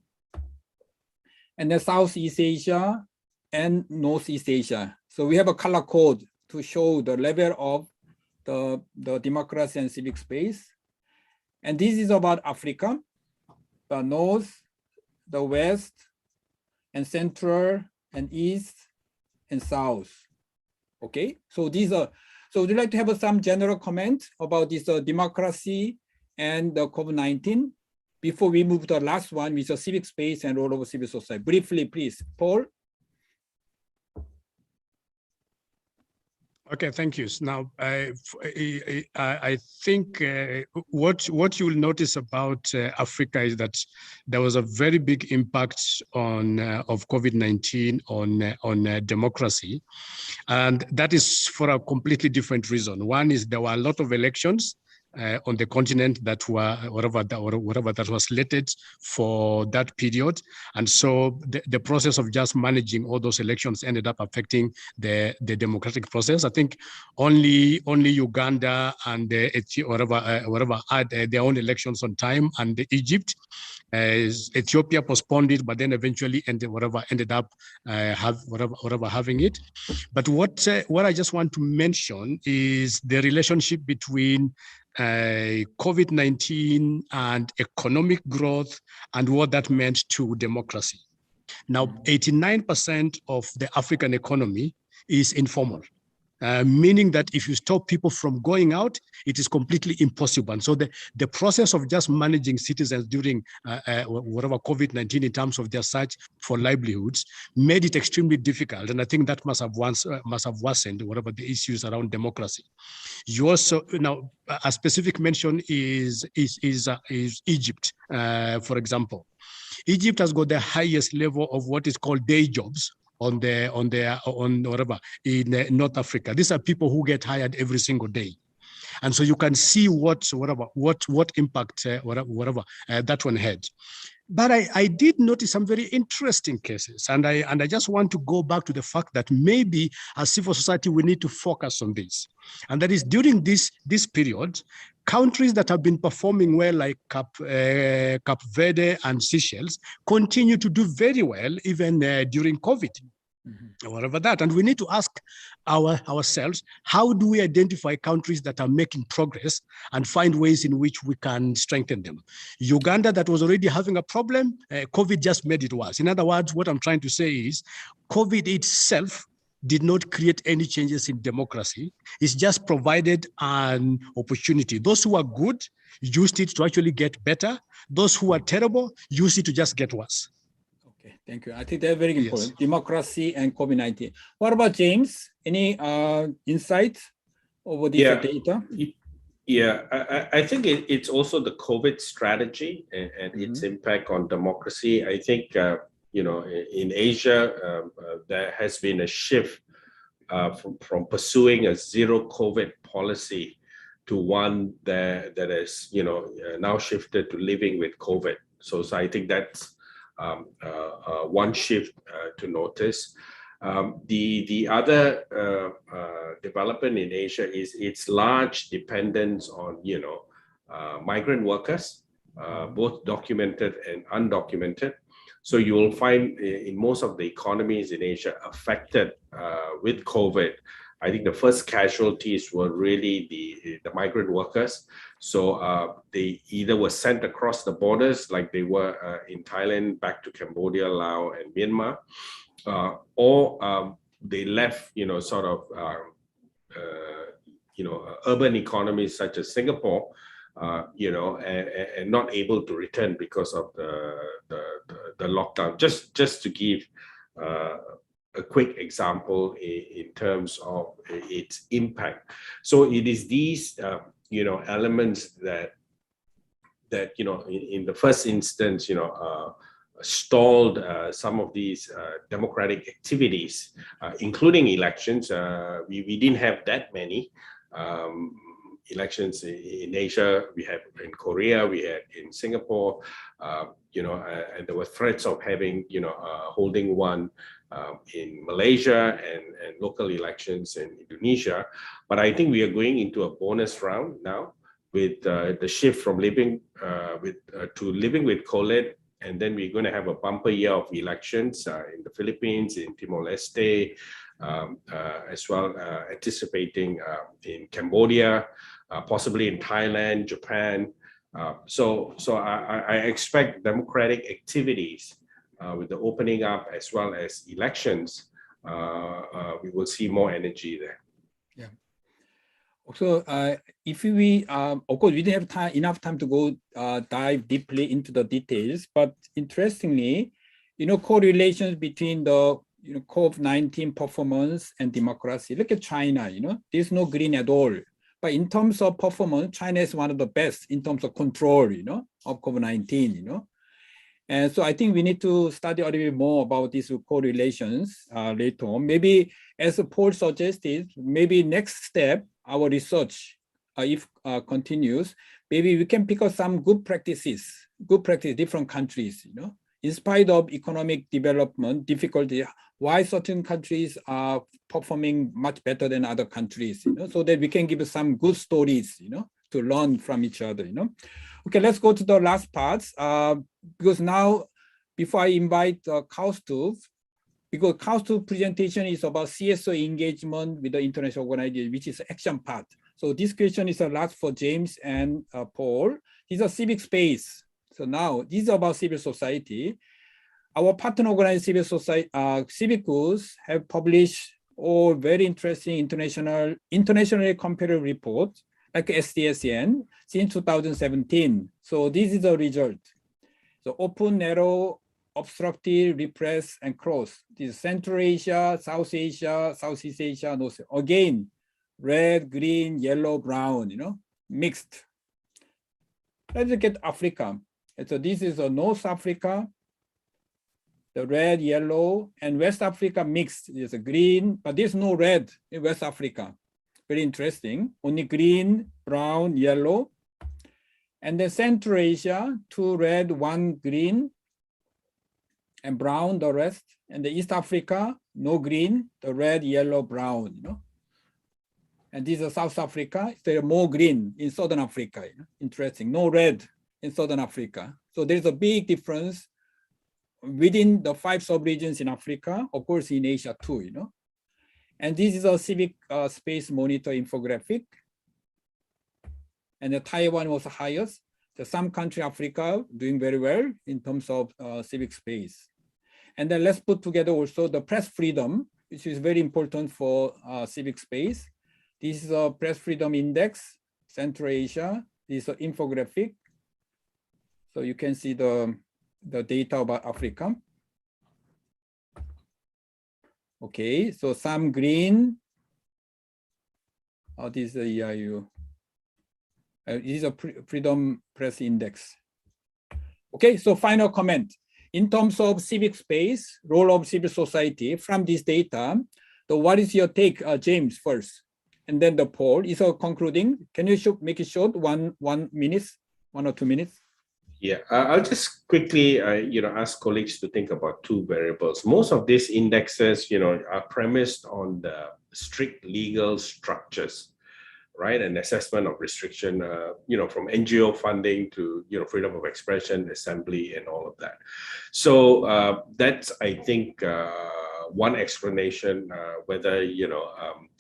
and then Southeast Asia and Northeast Asia. So we have a color code to show the level of the democracy and civic space. And this is about Africa, the North, the West, and Central, and East, and South. Okay, so these are, so would you like to have some general comment about this democracy and the COVID-19 before we move to the last one, which is civic space and role of civil society? Briefly, please, Paul. Okay, thank you. Now, I think what you will notice about Africa is that there was a very big impact on of COVID-19 on democracy, and that is for a completely different reason. One is there were a lot of elections on the continent that were whatever that was slated for that period, and so the process of just managing all those elections ended up affecting the democratic process. I think only Uganda and whatever had their own elections on time, and Egypt. Ethiopia postponed it, but then eventually ended up having it. But what I just want to mention is the relationship between COVID-19 and economic growth and what that meant to democracy. Now, 89% of the African economy is informal. Meaning that if you stop people from going out, it is completely impossible. And so the process of just managing citizens during whatever COVID-19 in terms of their search for livelihoods made it extremely difficult. And I think that must have worsened whatever the issues around democracy. You also, now, a specific mention is Egypt, for example. Egypt has got the highest level of what is called day jobs in North Africa. These are people who get hired every single day. And so you can see what impact that one had. But I did notice some very interesting cases, and I just want to go back to the fact that maybe as civil society we need to focus on this, and that is during this period, countries that have been performing well, like Cape Verde and Seychelles, continue to do very well even during COVID. Whatever that, and we need to ask ourselves, how do we identify countries that are making progress and find ways in which we can strengthen them? Uganda, that was already having a problem, COVID just made it worse. In other words, what I'm trying to say is COVID itself did not create any changes in democracy. It's just provided an opportunity. Those who are good used it to actually get better. Those who are terrible used it to just get worse. Okay, thank you. I think they're very important. Yes. Democracy and COVID-19. What about James? Any insights over this data? Yeah, I think it's also the COVID strategy and its impact on democracy. I think, in Asia, there has been a shift from pursuing a zero COVID policy to one that is, now shifted to living with COVID. So I think that's one shift to notice. The other development in Asia is its large dependence on migrant workers, both documented and undocumented. So you will find in most of the economies in Asia affected with COVID, I think the first casualties were really the migrant workers. So they either were sent across the borders, like they were in Thailand, back to Cambodia, Laos, and Myanmar, or they left, urban economies such as Singapore, and not able to return because of the lockdown. Just to give a quick example in terms of its impact. So it is these elements that in the first instance stalled some of these democratic activities, including elections. We didn't have that many elections in Asia. We had in Korea, we had in Singapore, and there were threats of having, holding one in Malaysia and local elections in Indonesia. But I think we are going into a bonus round now with the shift from living to living with COVID. And then we're going to have a bumper year of elections in the Philippines, in Timor-Leste, as well, anticipating in Cambodia, possibly in Thailand, Japan. So I expect democratic activities with the opening up as well as elections. We will see more energy there. Yeah. So if we, of course, we didn't have enough time to go dive deeply into the details, but interestingly, correlations between the COVID-19 performance and democracy. Look at China, there's no green at all. But in terms of performance, China is one of the best in terms of control, of COVID-19, And so I think we need to study a little bit more about these correlations later on. Maybe as Paul suggested, maybe next step, our research, if continues, maybe we can pick up some good practice, different countries, in spite of economic development difficulty, why certain countries are performing much better than other countries, so that we can give some good stories, to learn from each other, Okay, let's go to the last parts, because now, before I invite Kaustubh, because Kaustubh's presentation is about CSO engagement with the international organization, which is the action part. So this question is a lot for James and Paul. These are Civic Space. So now, these are about civil society. Our partner organized civil society, Civicus, have published all very interesting internationally comparative reports, like SDSN, since 2017. So this is the result. So open, narrow, obstructive, repress, and cross. This is Central Asia, South Asia, Southeast Asia, North. Again, red, green, yellow, brown, mixed. Let's look at Africa. And so this is North Africa, the red, yellow, and West Africa mixed. There's a green, but there's no red in West Africa. Very interesting. Only green, brown, yellow. And then Central Asia, 2 red, 1 green, and brown, the rest. And the East Africa, no green, the red, yellow, brown, And this is South Africa. There are more green in Southern Africa. Interesting. No red in Southern Africa. So there's a big difference within the 5 sub-regions in Africa, of course, in Asia too, And this is a Civic Space Monitor infographic. And the Taiwan was the highest. So some country Africa doing very well in terms of civic space. And then let's put together also the press freedom, which is very important for civic space. This is a press freedom index, Central Asia. This is an infographic. So you can see the data about Africa. Okay, so some green. This is the EIU. This is a Freedom Press Index. Okay, so final comment. In terms of civic space, role of civil society from this data, so what is your take, James, first? And then the Paul is concluding. Can you make it short, 1 minute, 1 or 2 minutes? Yeah, I'll just quickly, ask colleagues to think about 2 variables. Most of these indexes, are premised on the strict legal structures, right? An assessment of restriction, from NGO funding to, freedom of expression, assembly, and all of that. So that's, I think, one explanation whether,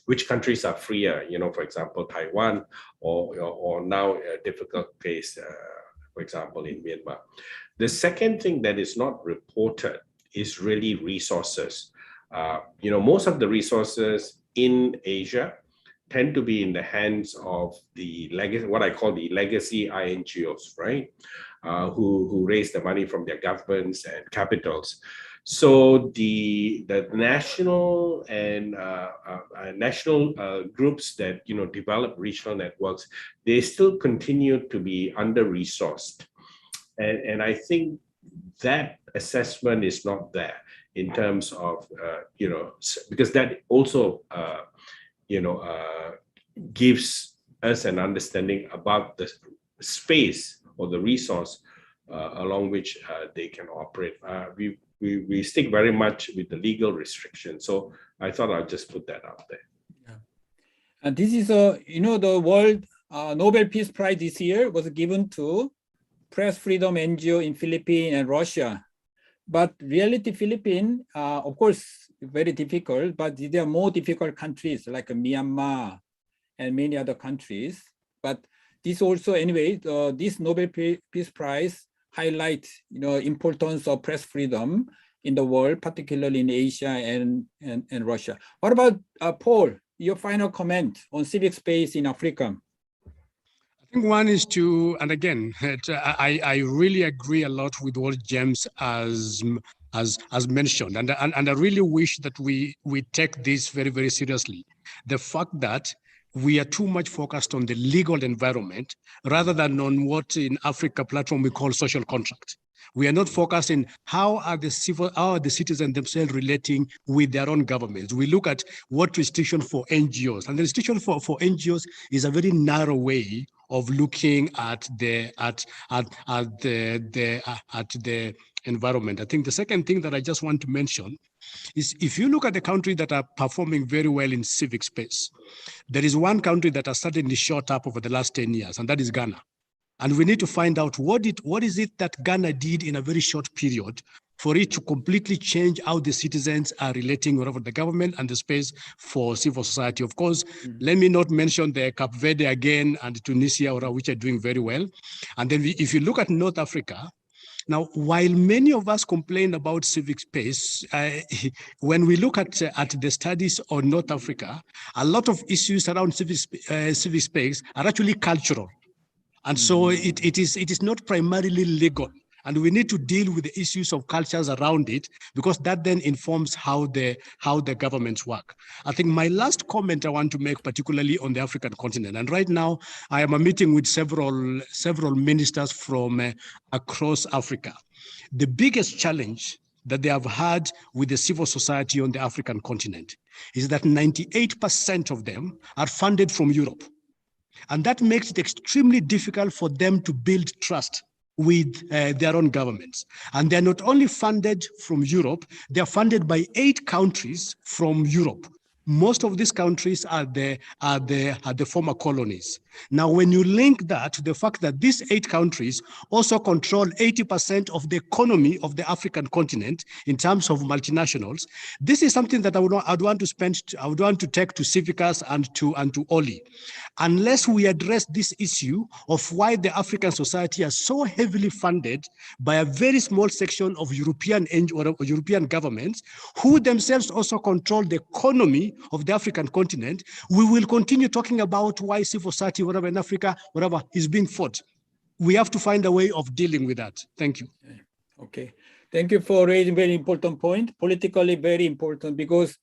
which countries are freer, for example, Taiwan, or now a difficult case, for example, in Myanmar. The second thing that is not reported is really resources. Most of the resources in Asia tend to be in the hands of the legacy, what I call the legacy INGOs, right? Who raise the money from their governments and capitals. So the national and national groups that develop regional networks, they still continue to be under-resourced, and I think that assessment is not there in terms of, because that also, gives us an understanding about the space or the resource along which they can operate. We stick very much with the legal restrictions. So I thought I'd just put that out there. Yeah. And this is the World Nobel Peace Prize this year was given to press freedom NGO in Philippines and Russia. But reality Philippines, of course, very difficult, but there are more difficult countries like Myanmar and many other countries. But this also, anyway, this Nobel Peace Prize highlight, importance of press freedom in the world, particularly in Asia and Russia. What about Paul? Your final comment on civic space in Africa? I think one is to, and again, I really agree a lot with what James has mentioned, and I really wish that we take this very, very seriously. The fact that we are too much focused on the legal environment rather than on what in Africa platform we call social contract. We are not focused in how are the citizens themselves relating with their own governments. We look at what restriction for NGOs, and the restriction for NGOs is a very narrow way of looking at the environment. I think the second thing that I just want to mention is if you look at the countries that are performing very well in civic space, there is one country that has suddenly shot up over the last 10 years, and that is Ghana. And we need to find out what is it that Ghana did in a very short period for it to completely change how the citizens are relating with the government and the space for civil society. Of course, let me not mention the Cape Verde again and Tunisia, which are doing very well. And then if you look at North Africa, now, while many of us complain about civic space, when we look at the studies on North Africa, a lot of issues around civic space are actually cultural. And so it is not primarily legal. And we need to deal with the issues of cultures around it, because that then informs how the governments work. I think my last comment I want to make, particularly on the African continent, and right now I am a meeting with several ministers from across Africa. The biggest challenge that they have had with the civil society on the African continent is that 98% of them are funded from Europe. And that makes it extremely difficult for them to build trust with their own governments. And they're not only funded from Europe, they're funded by 8 countries from Europe. Most of these countries are the former colonies. Now, when you link that to the fact that these 8 countries also control 80% of the economy of the African continent in terms of multinationals, this is something that I would want to take to Civicus and to Oli. Unless we address this issue of why the African society are so heavily funded by a very small section of European governments, who themselves also control the economy of the African continent, we will continue talking about why civil society, whatever in Africa, whatever is being fought. We have to find a way of dealing with that. Thank you. Okay. Thank you for raising a very important point, politically very important, because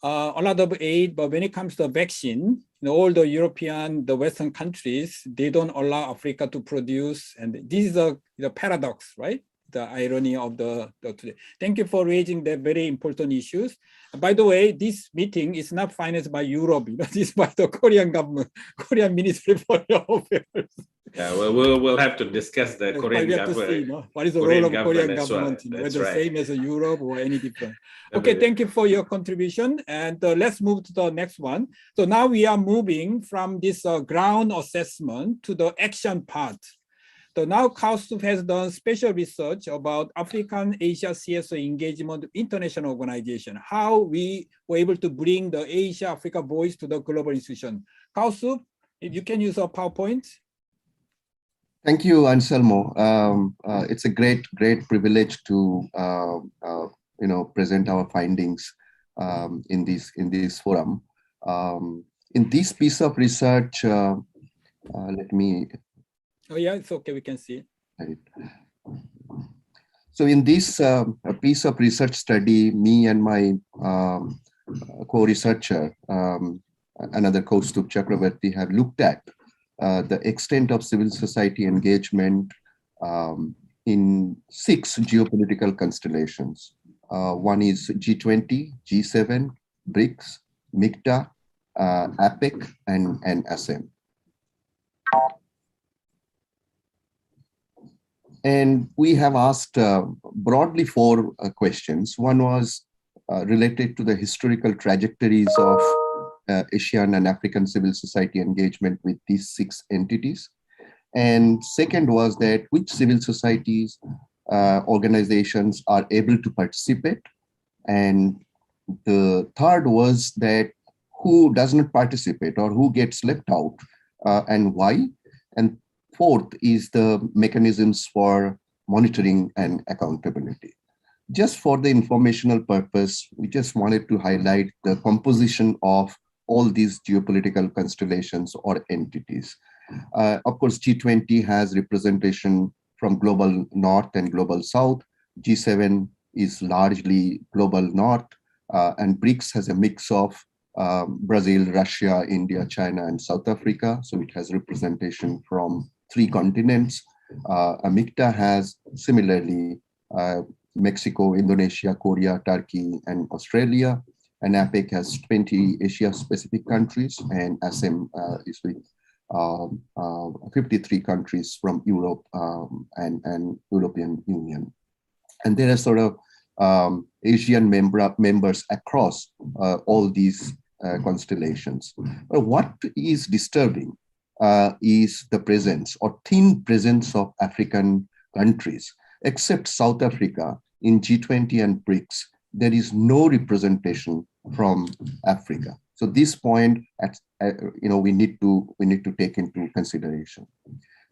a lot of aid, but when it comes to vaccine, all the European, the Western countries, they don't allow Africa to produce. And this is the paradox, right? The irony of the today. Thank you for raising the very important issues. By the way, this meeting is not financed by Europe. This is by the Korean government, Korean Ministry of Foreign Affairs. Yeah, well, we'll have to discuss the Korean government. What is the role of Korean government? Whether the same as Europe or any different. Okay, thank you for your contribution. And let's move to the next one. So now we are moving from this ground assessment to the action part. So now CoStup has done special research about African Asia CSO engagement with international organization, how we were able to bring the Asia Africa voice to the global institution. CoStup, if you can use a PowerPoint. Thank you, Anselmo. It's a great privilege to present our findings in this forum. In this piece of research, let me. Oh yeah, it's okay. We can see. Right. So in this piece of research study, me and my co-researcher, another CoStup Chakravarti, have looked at the extent of civil society engagement in 6 geopolitical constellations. One is G20, G7, BRICS, MICTA, APEC, and ASEM. And we have asked broadly 4 questions. One was related to the historical trajectories of Asian and African civil society engagement with these 6 entities. And second was that which civil societies organizations are able to participate. And the third was that who does not participate or who gets left out and why. And fourth is the mechanisms for monitoring and accountability. Just for the informational purpose, we just wanted to highlight the composition of all these geopolitical constellations or entities. Of course, G20 has representation from global north and global south. G7 is largely global north, and BRICS has a mix of Brazil, Russia, India, China, and South Africa. So it has representation from 3 continents. MICTA has similarly Mexico, Indonesia, Korea, Turkey, and Australia. And APEC has 20 Asia-Pacific countries, and ASEM is with 53 countries from Europe and European Union. And there are sort of Asian members across all these constellations. But what is disturbing is the presence or thin presence of African countries. Except South Africa in G20 and BRICS, there is no representation from Africa. So this point, we need to take into consideration.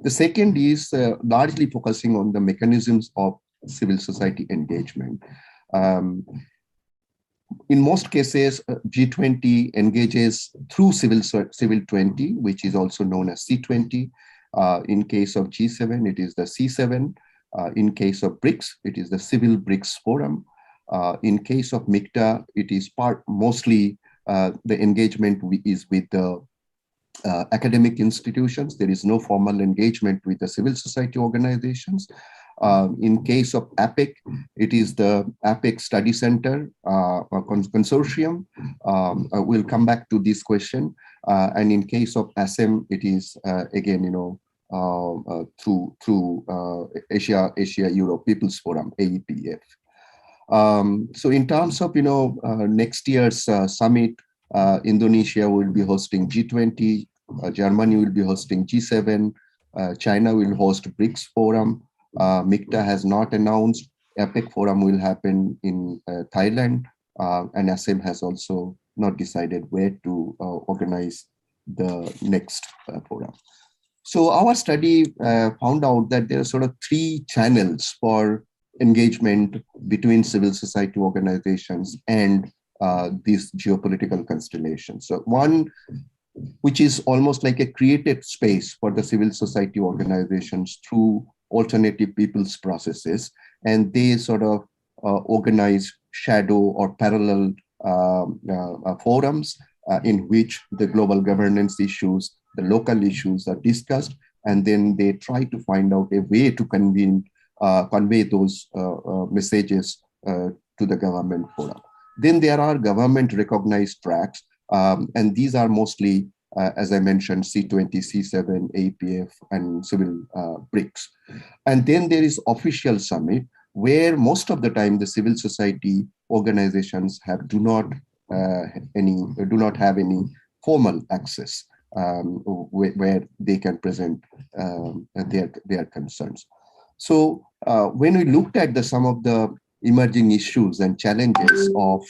The second is largely focusing on the mechanisms of civil society engagement. In most cases, G20 engages through Civil 20, which is also known as C20. In case of G7, it is the C7. In case of BRICS, it is the Civil BRICS Forum. In case of MICTA, it is mostly the engagement is with the academic institutions. There is no formal engagement with the civil society organizations. In case of APEC, it is the APEC Study Center consortium. We'll come back to this question. And in case of ASEM, it is again, through Asia-Europe People's Forum, AADF. So in terms of, next year's summit, Indonesia will be hosting G20, Germany will be hosting G7, China will host BRICS Forum, MICTA has not announced, APEC Forum will happen in Thailand, and ASEM has also not decided where to organize the next forum. So our study found out that there are sort of 3 channels for engagement between civil society organizations and these geopolitical constellations. So one, which is almost like a created space for the civil society organizations through alternative people's processes, and they sort of organize shadow or parallel forums in which the global governance issues, the local issues are discussed, and then they try to find out a way to convey those messages to the government forum. Then there are government recognized tracks, and these are mostly, as I mentioned, C20, C7, APF, and Civil BRICS. And then there is official summit, where most of the time the civil society organizations do not have any formal access where they can present their concerns. So when we looked at some of the emerging issues and challenges of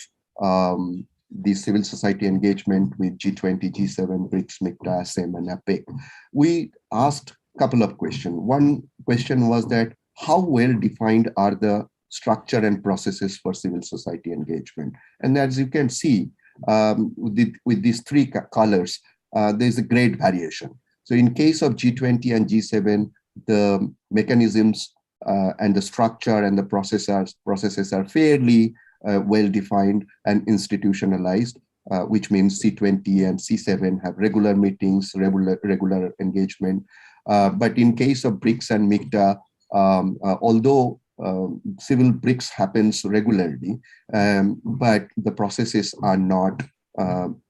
the civil society engagement with G20, G7, BRICS, MICTA, ASEM, and APEC, we asked a couple of questions. One question was that how well defined are the structure and processes for civil society engagement? And as you can see, with these 3 colors, there's a great variation. So in case of G20 and G7, the mechanisms and the structure and the processes are fairly well defined and institutionalized, which means C20 and C7 have regular meetings, regular engagement. But in case of BRICS and MICTA, although civil BRICS happens regularly, but the processes are not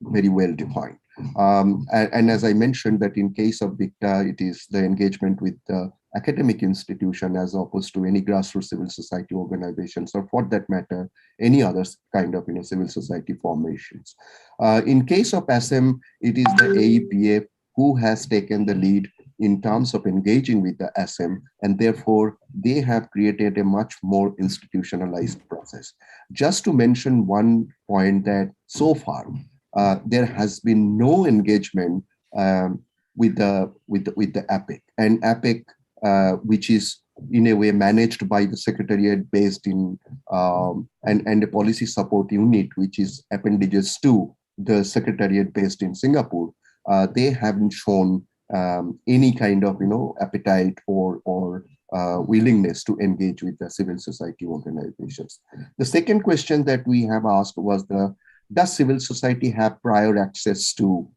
very well defined. And as I mentioned, that in case of BICTA, it is the engagement with the academic institution as opposed to any grassroots civil society organizations, or for that matter, any other kind of civil society formations. In case of ASEM, it is the AEPF who has taken the lead in terms of engaging with the ASEM, and therefore they have created a much more institutionalized process. Just to mention one point, that so far there has been no engagement with the APEC, and APEC, which is in a way managed by the secretariat based in and a policy support unit, which is appendages to the secretariat based in Singapore. They haven't shown any kind of appetite or willingness to engage with the civil society organizations. The second question that we have asked was does civil society have prior access to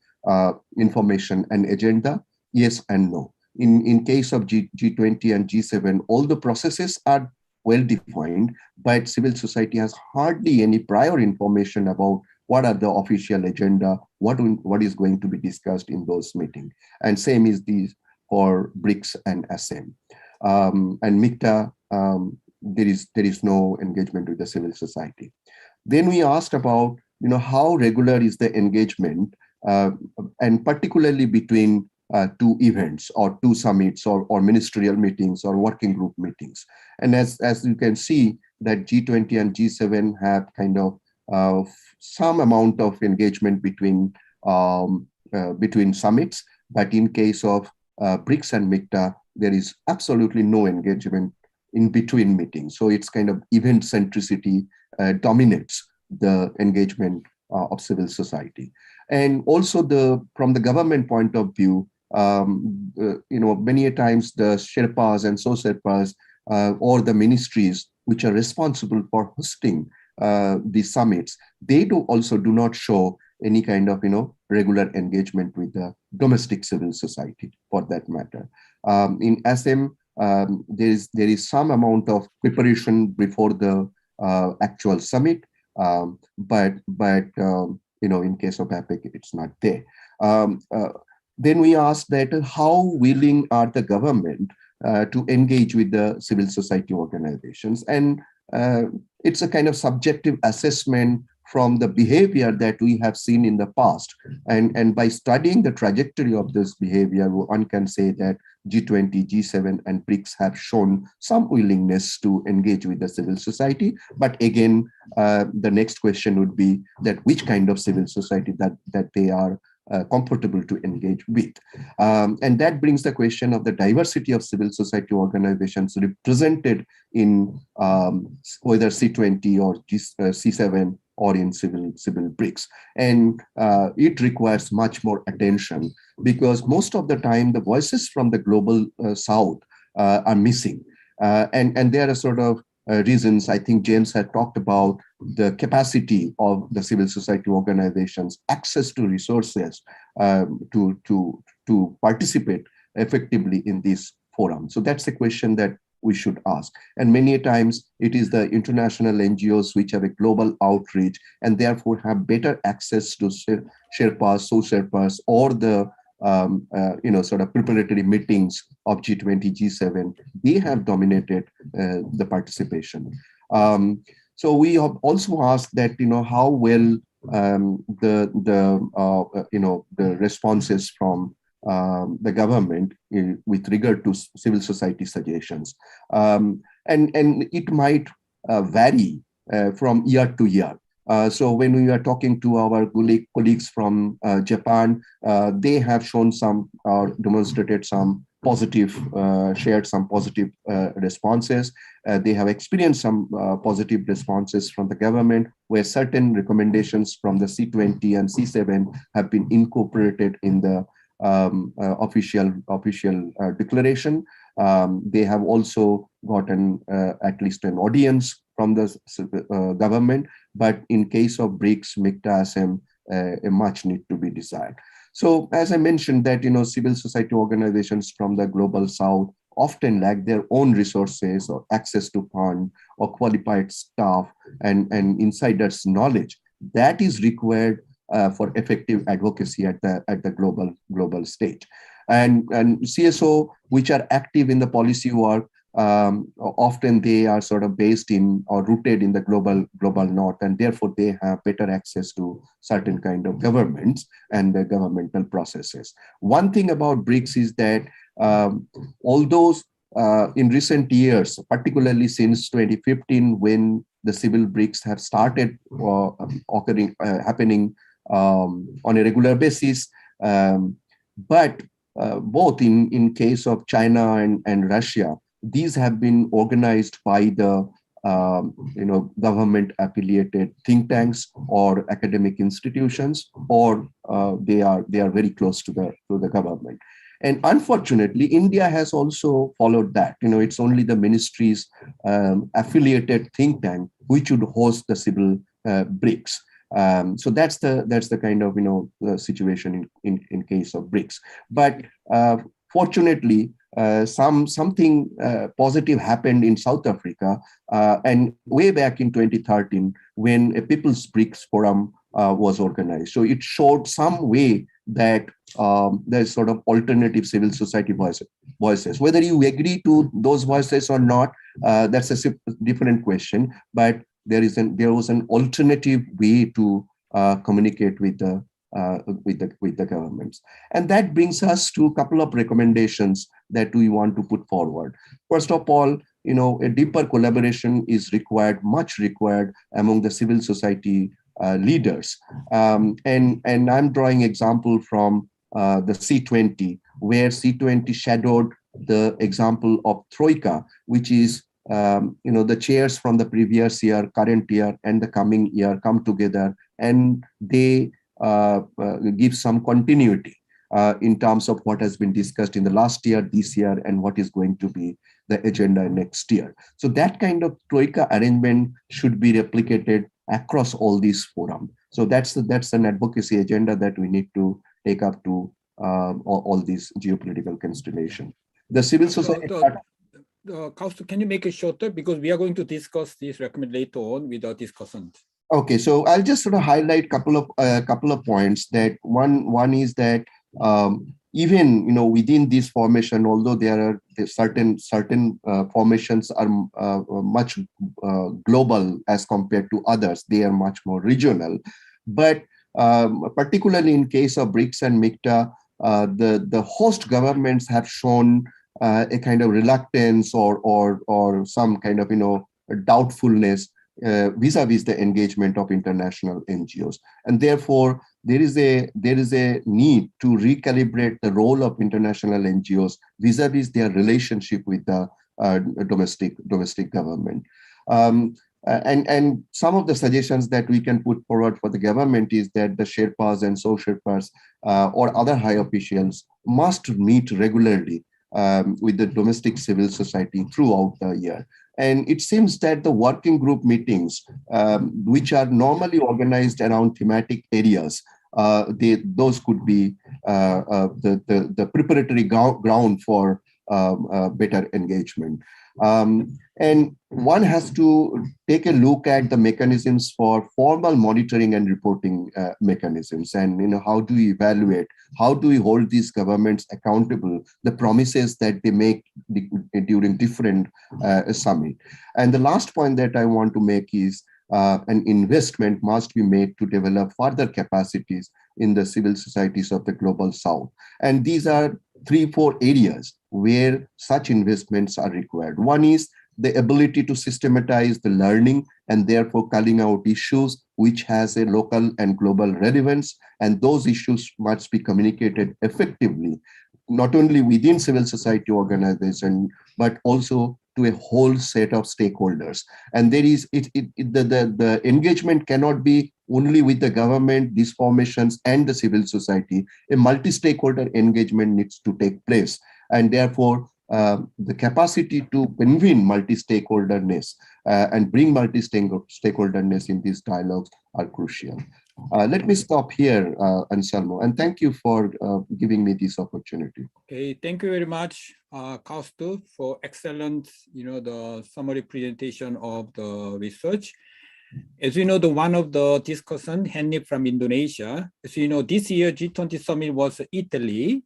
information and agenda? Yes and no. In case of G20 and G7, all the processes are well defined, but civil society has hardly any prior information about what are the official agenda, what is going to be discussed in those meetings. And same is for BRICS and ASEM. And MICTA, there is no engagement with the civil society. Then we asked about how regular is the engagement, and particularly between two events or two summits or ministerial meetings or working group meetings. And as you can see, that G20 and G7 have kind of some amount of engagement between summits, but in case of BRICS and MICTA, there is absolutely no engagement in between meetings. So it's kind of event centricity dominates the engagement of civil society. And also from the government point of view, many a times the Sherpas and So-Sherpas or the ministries which are responsible for hosting these summits, they also do not show any kind of regular engagement with the domestic civil society, for that matter. In ASEM, there is some amount of preparation before the actual summit, but in case of APEC, it's not there. Then we asked that how willing are the government to engage with the civil society organizations, and it's a kind of subjective assessment from the behavior that we have seen in the past. And by studying the trajectory of this behavior, one can say that G20, G7, and BRICS have shown some willingness to engage with the civil society. But again, the next question would be that which kind of civil society that they are comfortable to engage with. And that brings the question of the diversity of civil society organizations represented in whether C20 or C7 or in civil BRICS. And it requires much more attention, because most of the time the voices from the global South are missing. And there are sort of reasons. I think James had talked about the capacity of the civil society organizations, access to resources to participate effectively in this forum. So that's a question that we should ask. And many times it is the international NGOs which have a global outreach and therefore have better access to Sherpas, So-Sherpas, or the sort of preparatory meetings of G20, G7. They have dominated the participation. So we have also asked that how well the responses from the government with regard to civil society suggestions, and it might vary from year to year. So when we are talking to our colleagues from Japan, they have shown some, demonstrated some positive, shared some positive responses. They have experienced some positive responses from the government, where certain recommendations from the C20 and C7 have been incorporated in the official declaration. They have also gotten at least an audience from the government, but in case of BRICS, MICTA, ASEM, much need to be desired. So as I mentioned that, civil society organizations from the global south often lack their own resources or access to fund or qualified staff and insiders knowledge that is required for effective advocacy at the global stage. And CSO, which are active in the policy work, often they are sort of based in or rooted in the global north, and therefore they have better access to certain kind of governments and the governmental processes. One thing about BRICS is that although in recent years, particularly since 2015, when the civil BRICS have started happening on a regular basis, but both in case of China and Russia, these have been organized by the government affiliated think tanks or academic institutions, or they are very close to the government. And unfortunately, India has also followed that. It's only the ministry's affiliated think tank which would host the civil BRICS. So that's the kind of situation in case of BRICS. But fortunately, something positive happened in South Africa, and way back in 2013 when a People's BRICS Forum was organized. So it showed some way that there's sort of alternative civil society voices. Whether you agree to those voices or not, that's a different question. But there was an alternative way to communicate with the governments. And that brings us to a couple of recommendations that we want to put forward. First of all, a deeper collaboration is much required among the civil society leaders. And I'm drawing example from the C20, where C20 shadowed the example of Troika, which is the chairs from the previous year, current year, and the coming year come together, and they give some continuity in terms of what has been discussed in the last year, this year, and what is going to be the agenda next year. So that kind of Troika arrangement should be replicated across all these forums. So that's an advocacy agenda that we need to take up to all these geopolitical constellations. The civil society. Kaustuv, can you make it shorter, because we are going to discuss this recommend later on with our discussants. Okay, so I'll just sort of highlight a couple of points. That one is that even within this formation, although there are certain formations are much global as compared to others, they are much more regional. But particularly in case of BRICS and MICTA, the host governments have shown a kind of reluctance or some kind of doubtfulness vis-a-vis the engagement of international NGOs, and therefore there is a need to recalibrate the role of international NGOs vis-a-vis their relationship with the domestic government. And some of the suggestions that we can put forward for the government is that the Sherpas and So-Sherpas or other high officials must meet regularly with the domestic civil society throughout the year. And it seems that the working group meetings, which are normally organized around thematic areas, those could be the preparatory ground for better engagement. And one has to take a look at the mechanisms for formal monitoring and reporting mechanisms, and how do we evaluate, how do we hold these governments accountable, the promises that they make during different summit. And the last point that I want to make is an investment must be made to develop further capacities in the civil societies of the global south. And these are 3-4 areas where such investments are required. One is the ability to systematize the learning and therefore culling out issues which has a local and global relevance, and those issues must be communicated effectively, not only within civil society organization, but also to a whole set of stakeholders. And there is the engagement cannot be only with the government, these formations, and the civil society. A multi-stakeholder engagement needs to take place, and therefore the capacity to convene multi-stakeholderness and bring multi-stakeholderness in these dialogues are crucial. Let me stop here, Anselmo, and thank you for giving me this opportunity. Okay, thank you very much, Kaustu, for excellent, the summary presentation of the research. As you know, one of the discussion, Henry from Indonesia. As you know, this year G20 summit was Italy,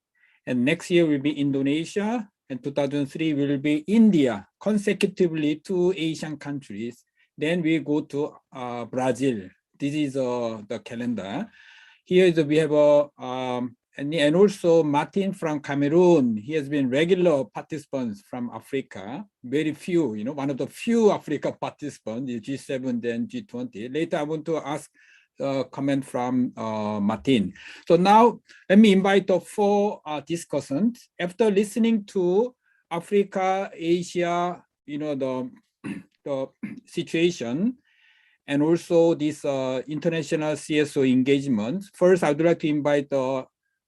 and next year will be Indonesia, and 2003 will be India, consecutively 2 Asian countries. Then we go to Brazil. This is the calendar. Here is we have and also Martin from Cameroon. He has been regular participants from Africa. Very few, one of the few Africa participants, G7 then G20. Later, I want to ask a comment from Martin. So now let me invite the 4 discussants. After listening to Africa, Asia, the situation, and also this international CSO engagement. First, I would like to invite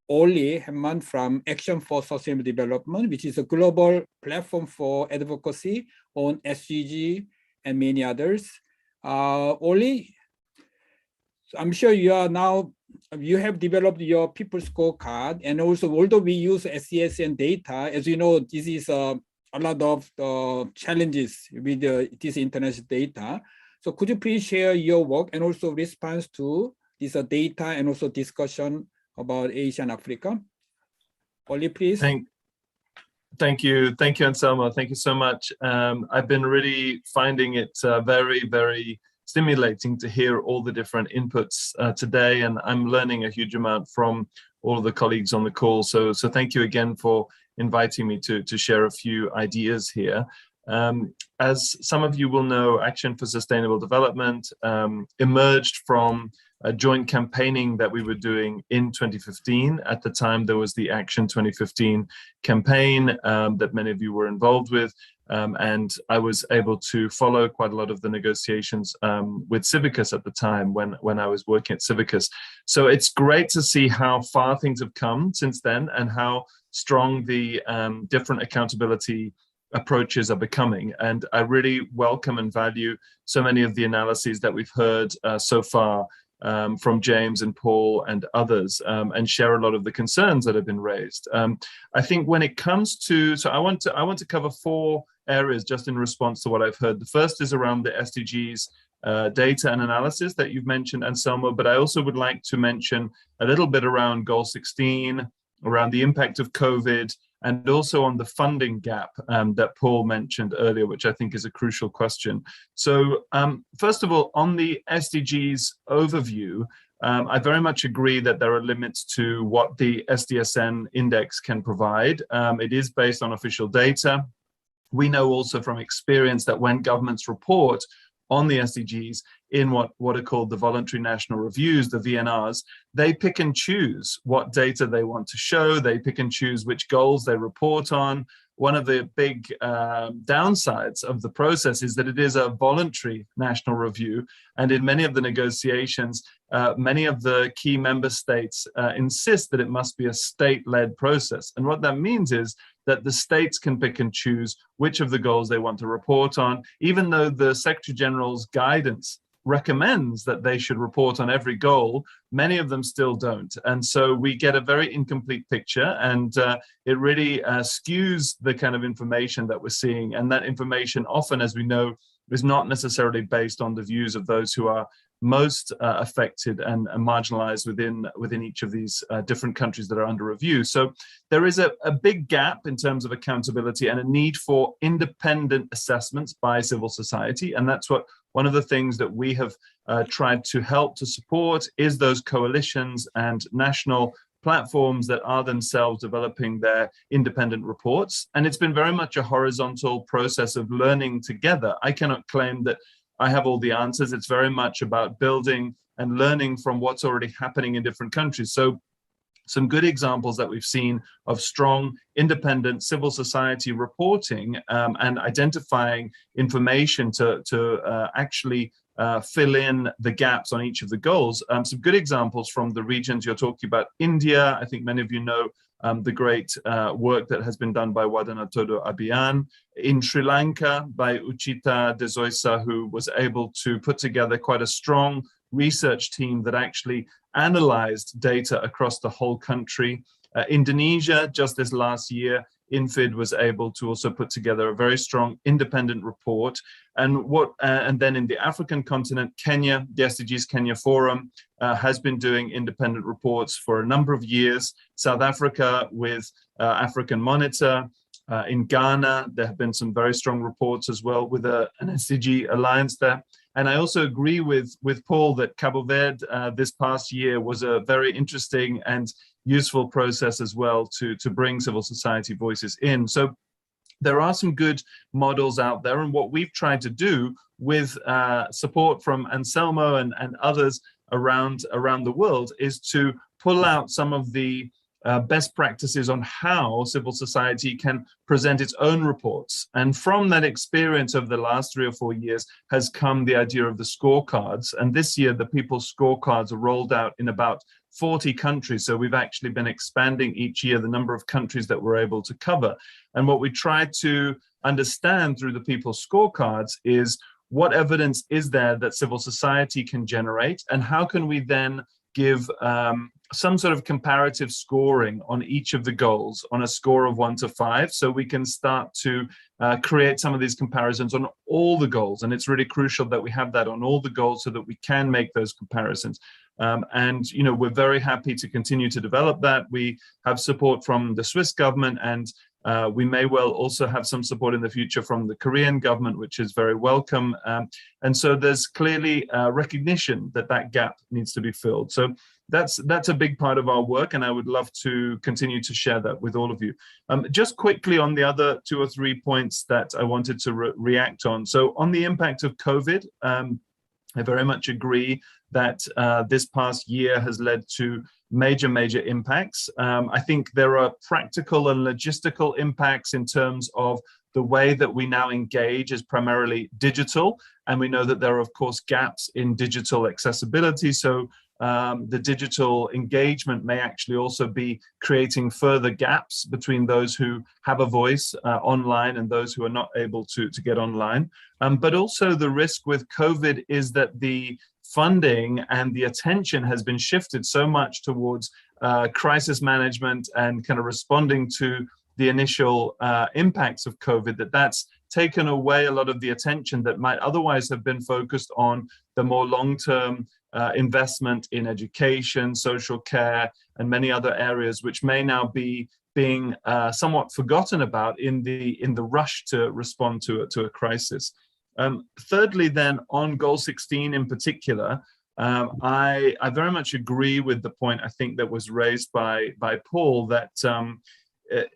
Oli Hemman from Action for Sustainable Development, which is a global platform for advocacy on SDG and many others. Oli, I'm sure you have developed your people scorecard, and also although we use SCSN data, as you know, this is a lot of challenges with this international data. So could you please share your work and also response to this data and also discussion about Asia and Africa? Oli, please. Thank you, Anselmo. Thank you so much. I've been really finding it very, very stimulating to hear all the different inputs today, and I'm learning a huge amount from all of the colleagues on the call. So thank you again for inviting me to share a few ideas here. As some of you will know, Action for Sustainable Development emerged from a joint campaigning that we were doing in 2015. At the time, there was the Action 2015 campaign that many of you were involved with. And I was able to follow quite a lot of the negotiations with Civicus at the time when I was working at Civicus. So it's great to see how far things have come since then and how strong the different accountability approaches are becoming. And I really welcome and value so many of the analyses that we've heard so far from James and Paul and others, and share a lot of the concerns that have been raised. I think when it comes to, so I want to cover 4 areas just in response to what I've heard. The first is around the SDGs data and analysis that you've mentioned, Anselmo, but I also would like to mention a little bit around Goal 16, around the impact of COVID, and also on the funding gap that Paul mentioned earlier, which I think is a crucial question. So first of all, on the SDGs overview, I very much agree that there are limits to what the SDSN index can provide. It is based on official data. We know also from experience that when governments report on the SDGs in what are called the voluntary national reviews, the VNRs, they pick and choose what data they want to show. They pick and choose which goals they report on. One of the big downsides of the process is that it is a voluntary national review. And in many of the negotiations, many of the key member states insist that it must be a state-led process. And what that means is that the states can pick and choose which of the goals they want to report on, even though the Secretary General's guidance recommends that they should report on every goal, many of them still don't. And so we get a very incomplete picture, and it really skews the kind of information that we're seeing. And that information often, as we know, is not necessarily based on the views of those who are most affected and marginalized within each of these different countries that are under review. So there is a big gap in terms of accountability and a need for independent assessments by civil society. And that's what one of the things that we have tried to help to support is those coalitions and national platforms that are themselves developing their independent reports. And it's been very much a horizontal process of learning together. I cannot claim that I have all the answers. It's very much about building and learning from what's already happening in different countries. So some good examples that we've seen of strong, independent civil society reporting and identifying information to actually fill in the gaps on each of the goals. Some good examples from the regions you're talking about. India, I think many of you know the great work that has been done by Wadana Todo Abhiyan. In Sri Lanka, by Uchita Dezoisa, who was able to put together quite a strong research team that actually analyzed data across the whole country. Indonesia, just this last year, INFID was able to also put together a very strong independent report. And then in the African continent, Kenya, the SDGs Kenya Forum has been doing independent reports for a number of years. South Africa with African Monitor. In Ghana, there have been some very strong reports as well with an SDG alliance there. And I also agree with Paul that Cabo Verde this past year was a very interesting and useful process as well to bring civil society voices in. So there are some good models out there, and what we've tried to do with support from Anselmo and others around the world is to pull out some of the best practices on how civil society can present its own reports. And from that experience of the last 3 or 4 years has come the idea of the scorecards. And this year, the People's Scorecards are rolled out in about 40 countries. So we've actually been expanding each year the number of countries that we're able to cover. And what we try to understand through the People's Scorecards is what evidence is there that civil society can generate, and how can we then give some sort of comparative scoring on each of the goals on a score of 1 to 5, so we can start to create some of these comparisons on all the goals. And it's really crucial that we have that on all the goals so that we can make those comparisons. And we're very happy to continue to develop that. We have support from the Swiss government, and we may well also have some support in the future from the Korean government, which is very welcome. And so there's clearly recognition that that gap needs to be filled. So that's a big part of our work, and I would love to continue to share that with all of you. Just quickly on the other 2 or 3 points that I wanted to react on. So on the impact of COVID, I very much agree that this past year has led to major impacts. I think there are practical and logistical impacts in terms of the way that we now engage is primarily digital. And we know that there are, of course, gaps in digital accessibility. So the digital engagement may actually also be creating further gaps between those who have a voice online and those who are not able to get online. But also the risk with COVID is that the funding and the attention has been shifted so much towards crisis management and kind of responding to the initial impacts of COVID that's taken away a lot of the attention that might otherwise have been focused on the more long-term investment in education, social care, and many other areas, which may now be being somewhat forgotten about in the rush to respond to a crisis. Thirdly, then, on Goal 16 in particular, I very much agree with the point I think that was raised by Paul, that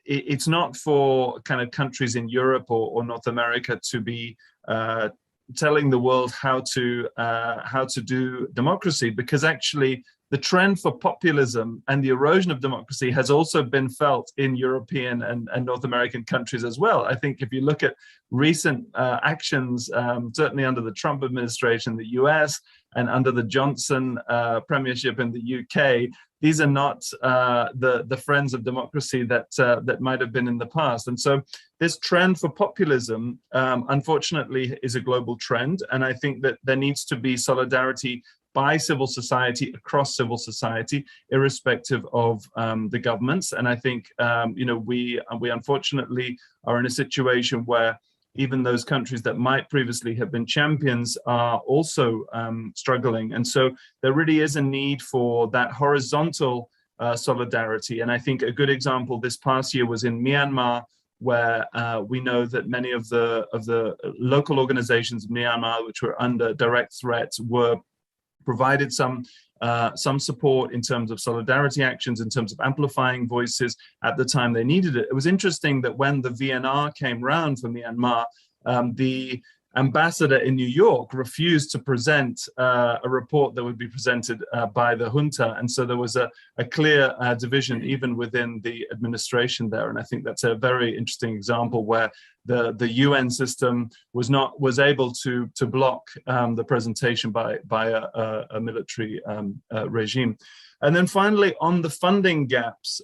it's not for kind of countries in Europe or North America to be telling the world how to do democracy, because actually the trend for populism and the erosion of democracy has also been felt in European and North American countries as well. I think if you look at recent actions, certainly under the Trump administration, the US, and under the Johnson premiership in the UK, these are not the friends of democracy that might have been in the past. And so this trend for populism, unfortunately, is a global trend. And I think that there needs to be solidarity by civil society, across civil society, irrespective of the governments. And I think we unfortunately are in a situation where even those countries that might previously have been champions are also struggling. And so there really is a need for that horizontal solidarity. And I think a good example this past year was in Myanmar, where we know that many of the local organizations in Myanmar, which were under direct threat, were provided some support in terms of solidarity actions, in terms of amplifying voices at the time they needed it. It was interesting that when the VNR came round for Myanmar, the ambassador in New York refused to present a report that would be presented by the junta. And so there was a clear division even within the administration there. And I think that's a very interesting example where the UN system was able to block the presentation by a military regime. And then finally, on the funding gaps,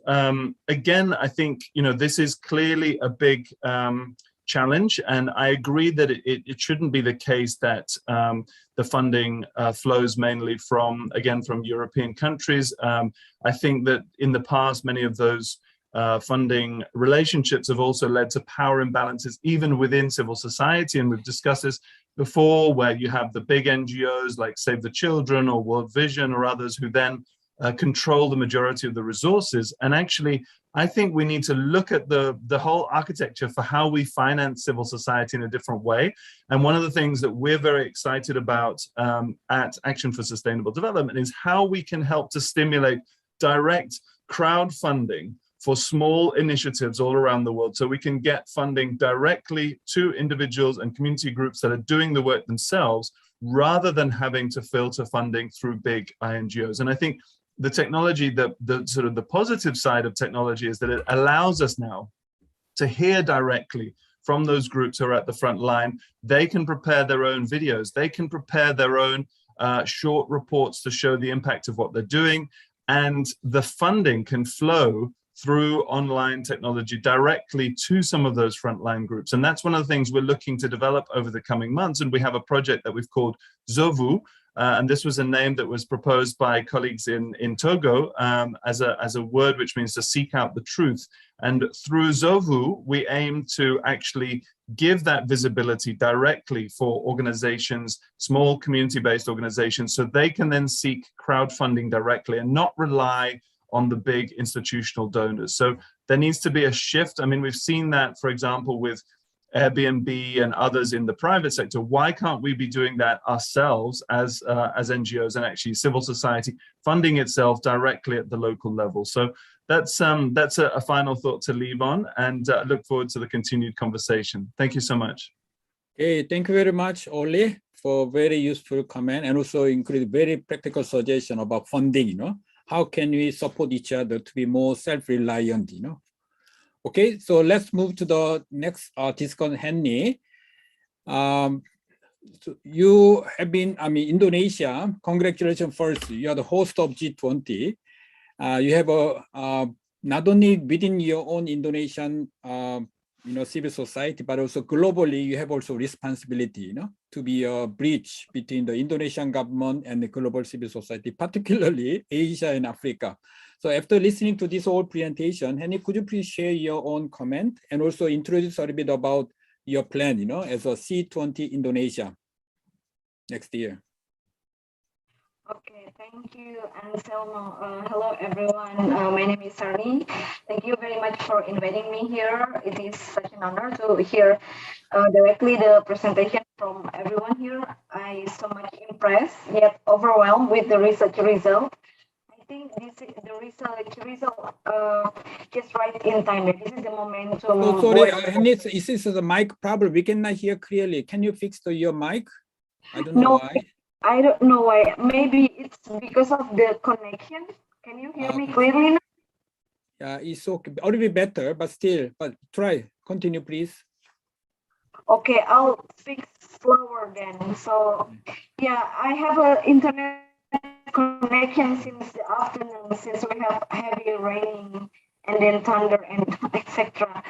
again, I think this is clearly a big challenge. And I agree that it shouldn't be the case that the funding flows mainly from European countries. I think that in the past, many of those funding relationships have also led to power imbalances even within civil society. And we've discussed this before, where you have the big NGOs like Save the Children or World Vision or others who then control the majority of the resources. And actually, I think we need to look at the whole architecture for how we finance civil society in a different way. And one of the things that we're very excited about at Action for Sustainable Development is how we can help to stimulate direct crowdfunding for small initiatives all around the world, so we can get funding directly to individuals and community groups that are doing the work themselves, rather than having to filter funding through big INGOs. And I think the technology, the sort of the positive side of technology is that it allows us now to hear directly from those groups who are at the front line. They can prepare their own videos, they can prepare their own short reports to show the impact of what they're doing, and the funding can flow through online technology directly to some of those frontline groups. And that's one of the things we're looking to develop over the coming months. And we have a project that we've called Zovu, and this was a name that was proposed by colleagues in Togo as a word which means to seek out the truth. And through Zovu, we aim to actually give that visibility directly for organizations, small community-based organizations, so they can then seek crowdfunding directly and not rely on the big institutional donors. So there needs to be a shift. I mean, we've seen that, for example, with Airbnb and others in the private sector. Why can't we be doing that ourselves as NGOs and actually civil society funding itself directly at the local level? So that's a final thought to leave on, and look forward to the continued conversation. Thank you so much. Okay, thank you very much, Oli, for very useful comment, and also include very practical suggestion about funding, How can we support each other to be more self-reliant, Okay, so let's move to the next discussion, Henry. So you have been, Indonesia, congratulations first. You are the host of G20. You have not only within your own Indonesian, civil society, but also globally, you have also responsibility, to be a bridge between the Indonesian government and the global civil society, particularly Asia and Africa. So after listening to this whole presentation, Henny, could you please share your own comment and also introduce a little bit about your plan, as a C20 Indonesia next year? Okay, thank you, Anselmo. Hello, everyone. My name is Sarni. Thank you very much for inviting me here. It is such an honor to hear directly the presentation from everyone here. I so much impressed yet overwhelmed with the research result. I think the research result just right in time. This is the moment to. Oh, sorry, Henny, is this the mic problem? We cannot hear clearly. Can you fix your mic? I don't know why. I don't know why. Maybe it's because of the connection. Can you hear me clearly now? Yeah, it's okay. A little bit better, but still, try. Continue, please. Okay, I'll speak slower then. So, yeah, I have an internet connection since the afternoon, since we have heavy raining and then thunder and etc.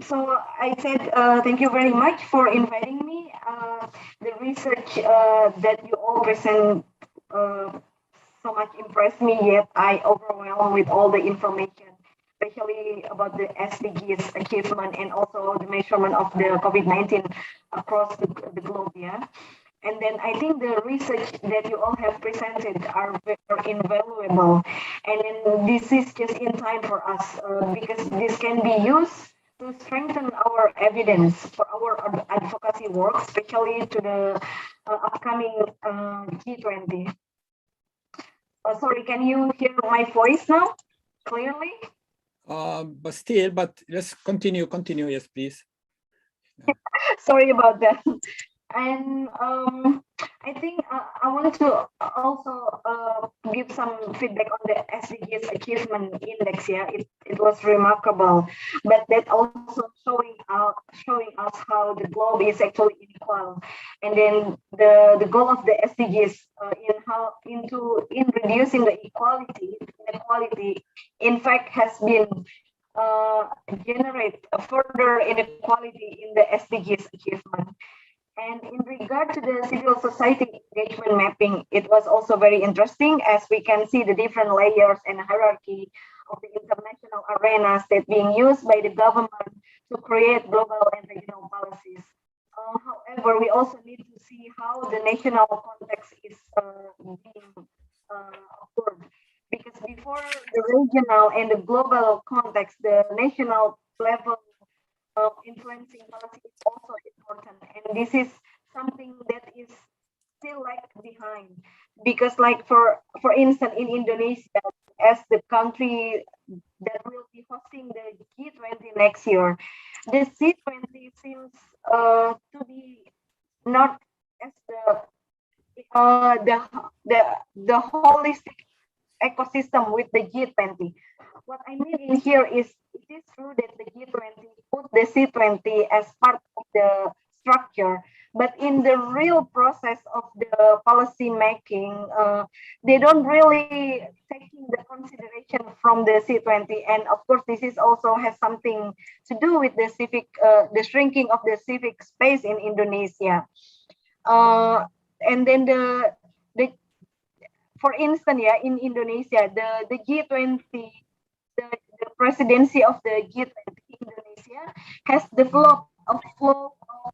So I said, thank you very much for inviting me. The research that you all present so much impressed me, yet I overwhelmed with all the information, especially about the SDGs achievement and also the measurement of the COVID-19 across the globe, yeah. And then I think the research that you all have presented are very invaluable. And then this is just in time for us because this can be used to strengthen our evidence for our advocacy work, especially to the upcoming G20. Sorry, can you hear my voice now clearly? But let's continue. Yes, please. Sorry about that. And I think I want to also give some feedback on the SDGs achievement index. Yeah, it was remarkable, but that also showing us how the globe is actually unequal, and then the goal of the SDGs in reducing the inequality, in fact, has been generate further inequality in the SDGs achievement. And in regard to the civil society engagement mapping, it was also very interesting as we can see the different layers and hierarchy of the international arenas that being used by the government to create global and regional policies. However, we also need to see how the national context is being occurred. Because before the regional and the global context, the national level of influencing policy is also important. And this is something that is still lag behind. Because like for instance, in Indonesia, as the country that will be hosting the G20 next year, the C20 seems to be not as the holistic ecosystem with the G20. What I mean in here is it is true that the G20 put the C20 as part of the structure, but in the real process of the policy making, they don't really taking the consideration from the C20. And of course, this is also has something to do with the the shrinking of the civic space in Indonesia. And then for instance, yeah, in Indonesia, the G20, the presidency of the G20 Indonesia has developed a flow of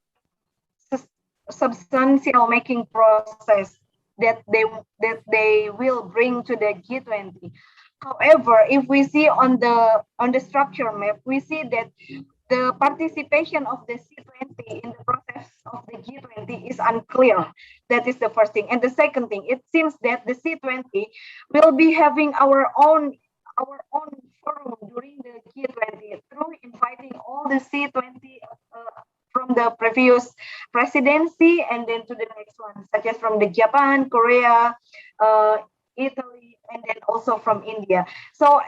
substantial making process that they will bring to the G20. However, if we see on the structure map, we see that the participation of the C20 in the process of the G20 is unclear. That is the first thing. And the second thing, it seems that the C20 will be having our own forum during the G20 through inviting all the C20 from the previous presidency and then to the next one, such as from the Japan, Korea, Italy, and then also from India. So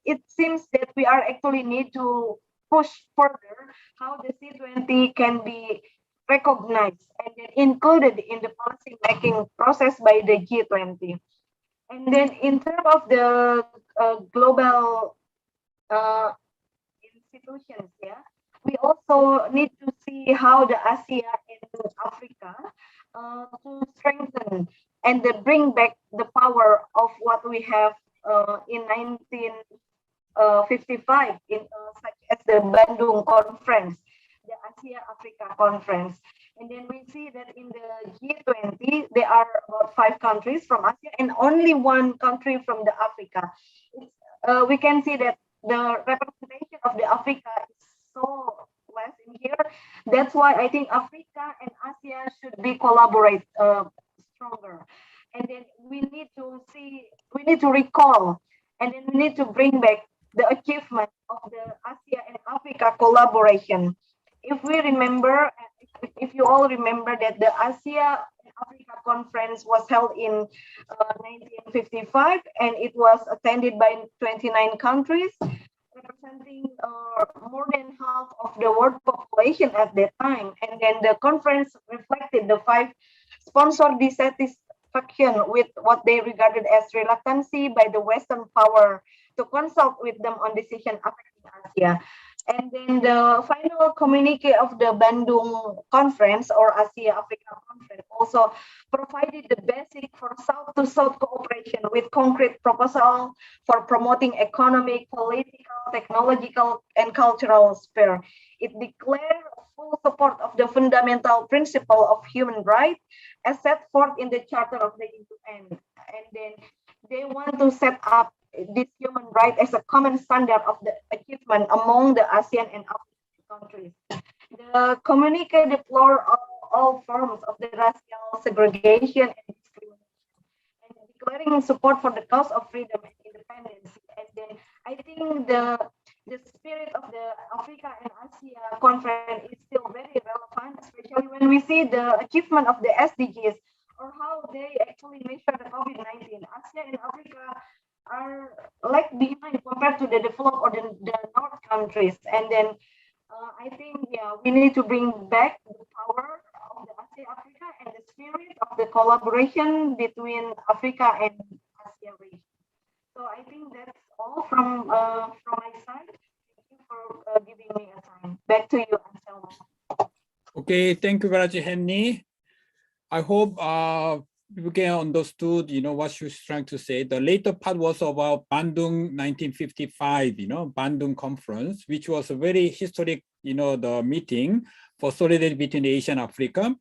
it seems that we are actually need to push further how the C20 can be recognized and then included in the policy making process by the G20. And then in terms of the global institutions, yeah, we also need to see how the Asia and Africa to strengthen and bring back the power of what we have in 1955 such as the Bandung Conference, the Asia Africa Conference. And then we see that in the G20, there are about 5 countries from Asia and only 1 country from the Africa. We can see that the representation of the Africa is so less in here. That's why I think Africa and Asia should be collaborate stronger. And then we need to recall, and then we need to bring back the achievement of the Asia and Africa collaboration. If we remember, if you all remember that the Asia and Africa Conference was held in 1955 and it was attended by 29 countries, representing more than half of the world population at that time. And then the conference reflected the 5 sponsor dissatisfaction with what they regarded as reluctancy by the Western power to consult with them on decisions affecting Asia. And then the final communique of the Bandung Conference or Asia Africa Conference also provided the basic for South-to-South cooperation with concrete proposal for promoting economic, political, technological, and cultural sphere. It declared full support of the fundamental principle of human rights as set forth in the Charter of the UN. And then they want to set up this human right as a common standard of the achievement among the ASEAN and African countries. The communique deplore all forms of the racial segregation and discrimination, and declaring support for the cause of freedom and independence. And then I think the spirit of the Africa and Asia conference is still very relevant, especially when we see the achievement of the SDGs or how they actually measure the COVID-19. Asia and Africa are lag behind compared to the developed or the North countries. And then I think, yeah, we need to bring back the power of the Asia Africa and the spirit of the collaboration between Africa and Asia region. So I think that's all from my side. Thank for giving me a time. Back to you, Anselmo. Okay, thank you very much, Henny. I hope people can understood, what she was trying to say. The later part was about Bandung 1955, Bandung Conference, which was a very historic, the meeting for solidarity between Asia and Africa.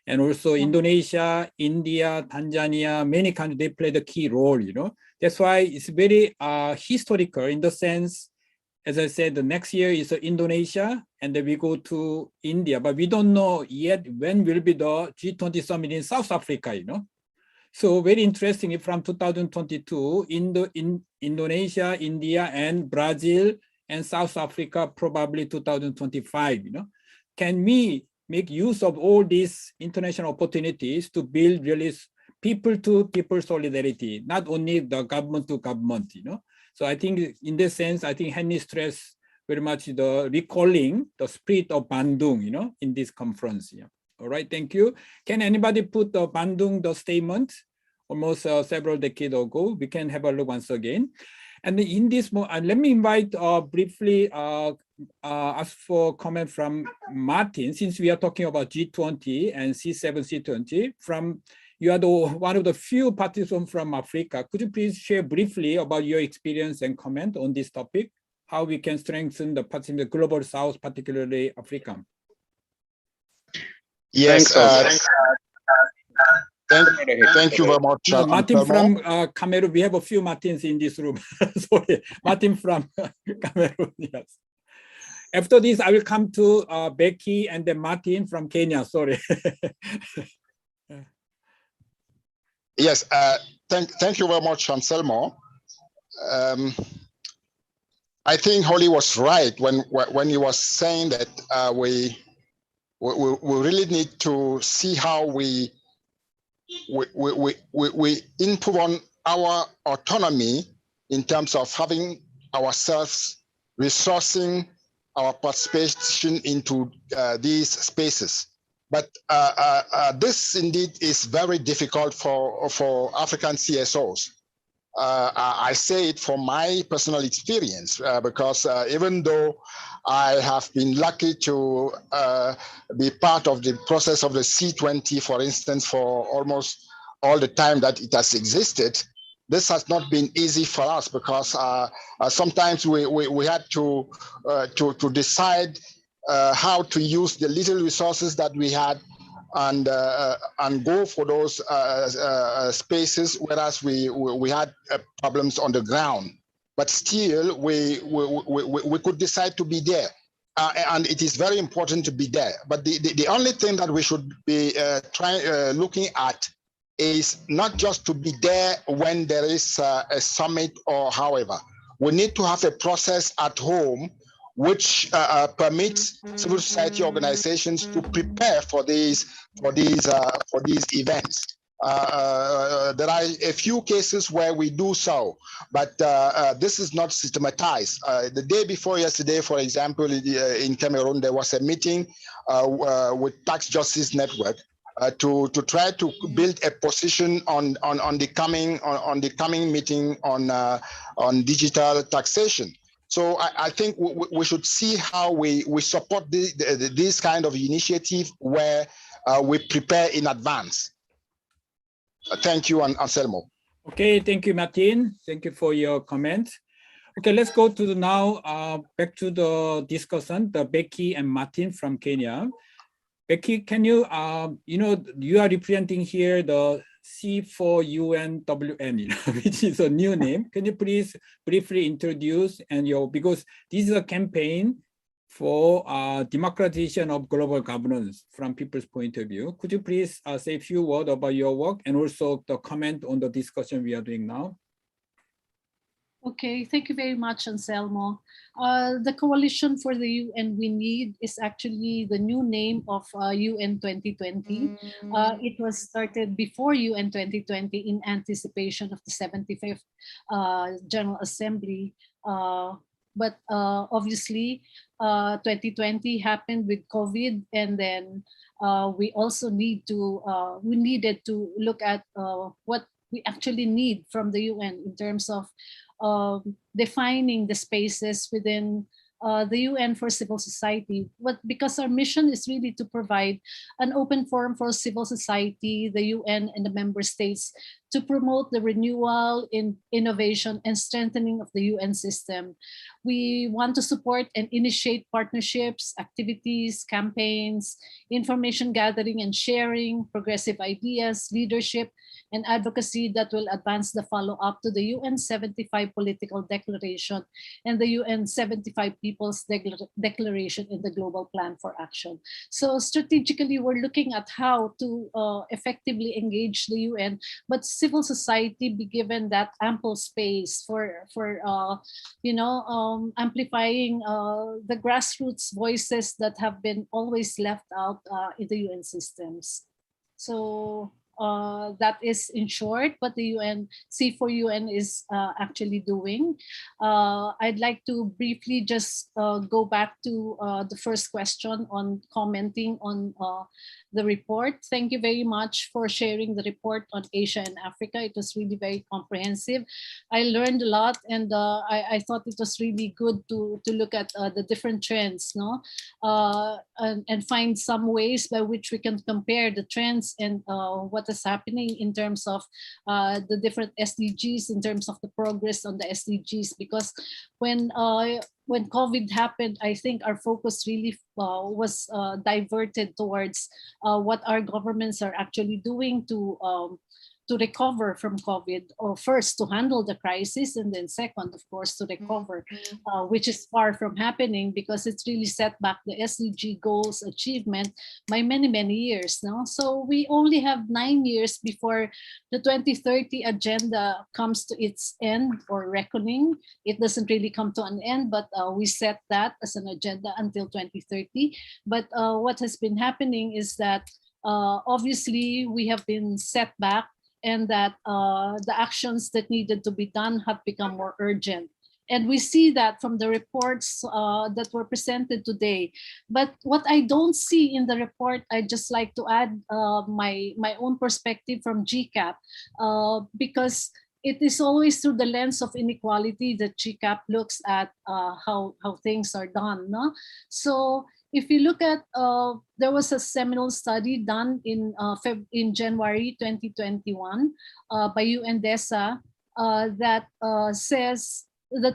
And also Indonesia, India, Tanzania, many countries, they played a key role, That's why it's very historical in the sense, as I said, the next year is Indonesia, and then we go to India, but we don't know yet when will be the G20 summit in South Africa, So very interesting, from 2022, in Indonesia, India, and Brazil, and South Africa, probably 2025, Can we make use of all these international opportunities to build really people-to-people solidarity, not only the government to government, So I think in this sense, I think Henny stressed very much the recalling the spirit of Bandung, in this conference. Yeah. All right, thank you. Can anybody put the Bandung, the statement, almost several decades ago? We can have a look once again. And in this, let me invite briefly ask for comment from Martin, since we are talking about G20 and C7, C20. You are one of the few participants from Africa. Could you please share briefly about your experience and comment on this topic? How we can strengthen the parts in the global South, particularly Africa? Yes. Thank you very much. Martin from Cameroon. We have a few Martins in this room. Sorry, Martin from Cameroon. Yes. After this, I will come to Becky and then Martin from Kenya. Sorry. Yes. Thank you very much, Anselmo. I think Holly was right when he was saying that we really need to see how we improve on our autonomy in terms of having ourselves resourcing our participation into these spaces. But this indeed is very difficult for African CSOs. I say it from my personal experience because even though I have been lucky to be part of the process of the C20, for instance, for almost all the time that it has existed, this has not been easy for us because sometimes we had to decide how to use the little resources that we had and go for those spaces, whereas we had problems on the ground. But still, we could decide to be there. And it is very important to be there. But the only thing that we should be looking at is not just to be there when there is a summit or however. We need to have a process at home which permits civil society organizations to prepare for these events. There are a few cases where we do so, but this is not systematized. The day before yesterday, for example, in Cameroon, there was a meeting with Tax Justice Network to try to build a position on the coming meeting on digital taxation. So I think we should see how we support this kind of initiative where we prepare in advance. Thank you, Anselmo. Okay, thank you, Martin. Thank you for your comment. Okay, let's go to now back to the discussion, the Becky and Martin from Kenya. Becky, can you, you are representing here the C4UNWN, which is a new name. Can you please briefly introduce because this is a campaign for democratization of global governance from people's point of view. Could you please say a few words about your work and also the comment on the discussion we are doing now? Okay, thank you very much, Anselmo. The Coalition for the UN We Need is actually the new name of UN 2020. It was started before UN 2020 in anticipation of the 75th General Assembly. But obviously, 2020 happened with COVID, and then we also needed to look at what we actually need from the UN in terms of defining the spaces within the UN for civil society. But because our mission is really to provide an open forum for civil society, the UN and the member states to promote the renewal, innovation, and strengthening of the UN system. We want to support and initiate partnerships, activities, campaigns, information gathering and sharing, progressive ideas, leadership, and advocacy that will advance the follow-up to the UN 75 Political Declaration and the UN 75 People's Declaration in the Global Plan for Action. So strategically, we're looking at how to effectively engage the UN, but civil society be given that ample space for amplifying the grassroots voices that have been always left out in the UN systems. So that is in short what the UN C4UN is actually doing. I'd like to briefly just go back to the first question on commenting on the report. Thank you very much for sharing the report on Asia and Africa. It was really very comprehensive. I learned a lot, and I thought it was really good to look at the different trends, no, and find some ways by which we can compare the trends and what is happening in terms of the different SDGs, in terms of the progress on the SDGs. Because when COVID happened, I think our focus really was diverted towards what our governments are actually doing to recover from COVID, or first to handle the crisis, and then second, of course, to recover, which is far from happening because it's really set back the SDG goals achievement by many, many years now. So we only have 9 years before the 2030 agenda comes to its end or reckoning. It doesn't really come to an end, but we set that as an agenda until 2030. But what has been happening is that obviously we have been set back, and that the actions that needed to be done have become more urgent. And we see that from the reports that were presented today. But what I don't see in the report, I'd just like to add my own perspective from GCAP, because it is always through the lens of inequality that GCAP looks at how things are done. No? So if you look at, there was a seminal study done in January 2021 by UNDESA that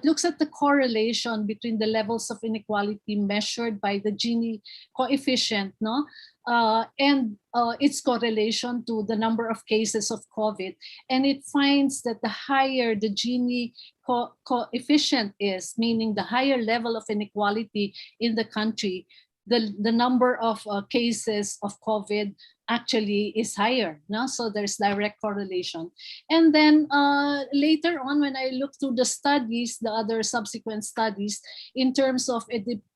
looks at the correlation between the levels of inequality measured by the Gini coefficient, no, and its correlation to the number of cases of COVID. And it finds that the higher the Gini coefficient is, meaning the higher level of inequality in the country, the number of cases of COVID actually is higher. No? So there's direct correlation. And then later on, when I look through the studies, the other subsequent studies, in terms of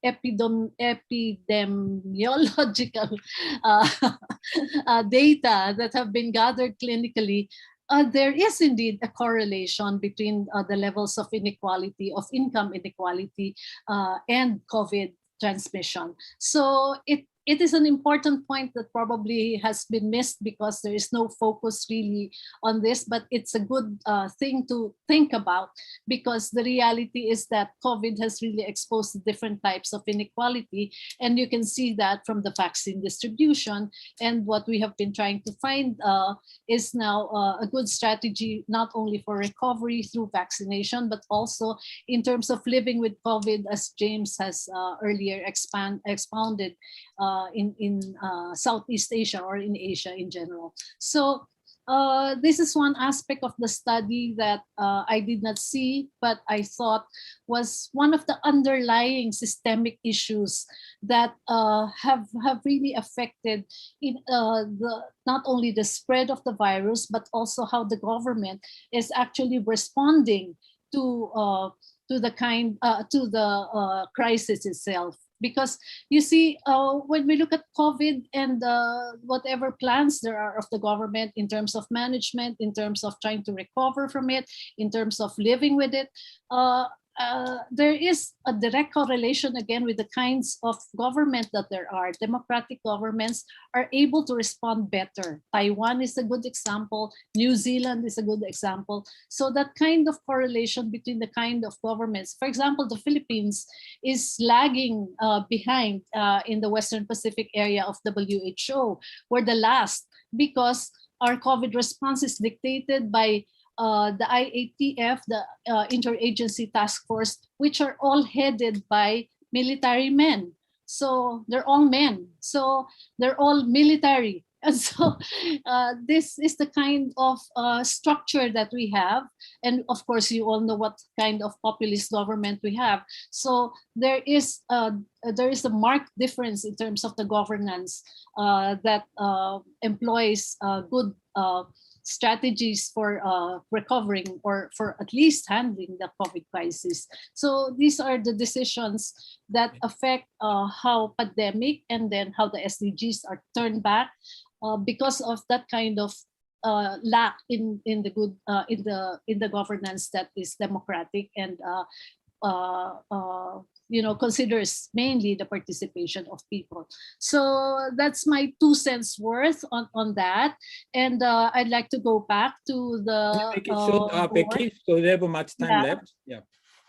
epidemiological data that have been gathered clinically, there is indeed a correlation between the levels of inequality, of income inequality, and COVID transmission. So it is an important point that probably has been missed because there is no focus really on this, but it's a good thing to think about, because the reality is that COVID has really exposed the different types of inequality, and you can see that from the vaccine distribution. And what we have been trying to find is now a good strategy, not only for recovery through vaccination, but also in terms of living with COVID, as James has earlier expounded, in Southeast Asia or in Asia in general. So this is one aspect of the study that I did not see, but I thought was one of the underlying systemic issues that have really affected not only the spread of the virus, but also how the government is actually responding to the crisis itself. Because you see, when we look at COVID and whatever plans there are of the government in terms of management, in terms of trying to recover from it, in terms of living with it, there is a direct correlation again with the kinds of government that there are. Democratic governments are able to respond better. Taiwan is a good example. New Zealand is a good example. So that kind of correlation between the kind of governments. For example, the Philippines is lagging behind in the Western Pacific area of WHO. We're the last because our COVID response is dictated by the AADF, the Interagency Task Force, which are all headed by military men. So they're all men. So they're all military. And so this is the kind of structure that we have. And of course, you all know what kind of populist government we have. So there is a marked difference in terms of the governance that employs good strategies for recovering or for at least handling the COVID crisis. So these are the decisions that affect how pandemic and then how the SDGs are turned back because of that kind of lack in the good in the governance that is democratic and considers mainly the participation of people. So that's my 2 cents worth on that. And I'd like to go back to the Make it short, Becky, so we have much time left.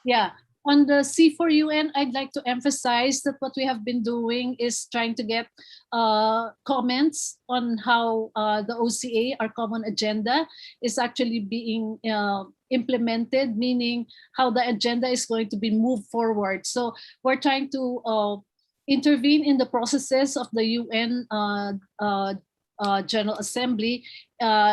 Yeah. On the C4UN, I'd like to emphasize that what we have been doing is trying to get comments on how the OCA, our common agenda, is actually being implemented, meaning how the agenda is going to be moved forward. So we're trying to intervene in the processes of the UN General Assembly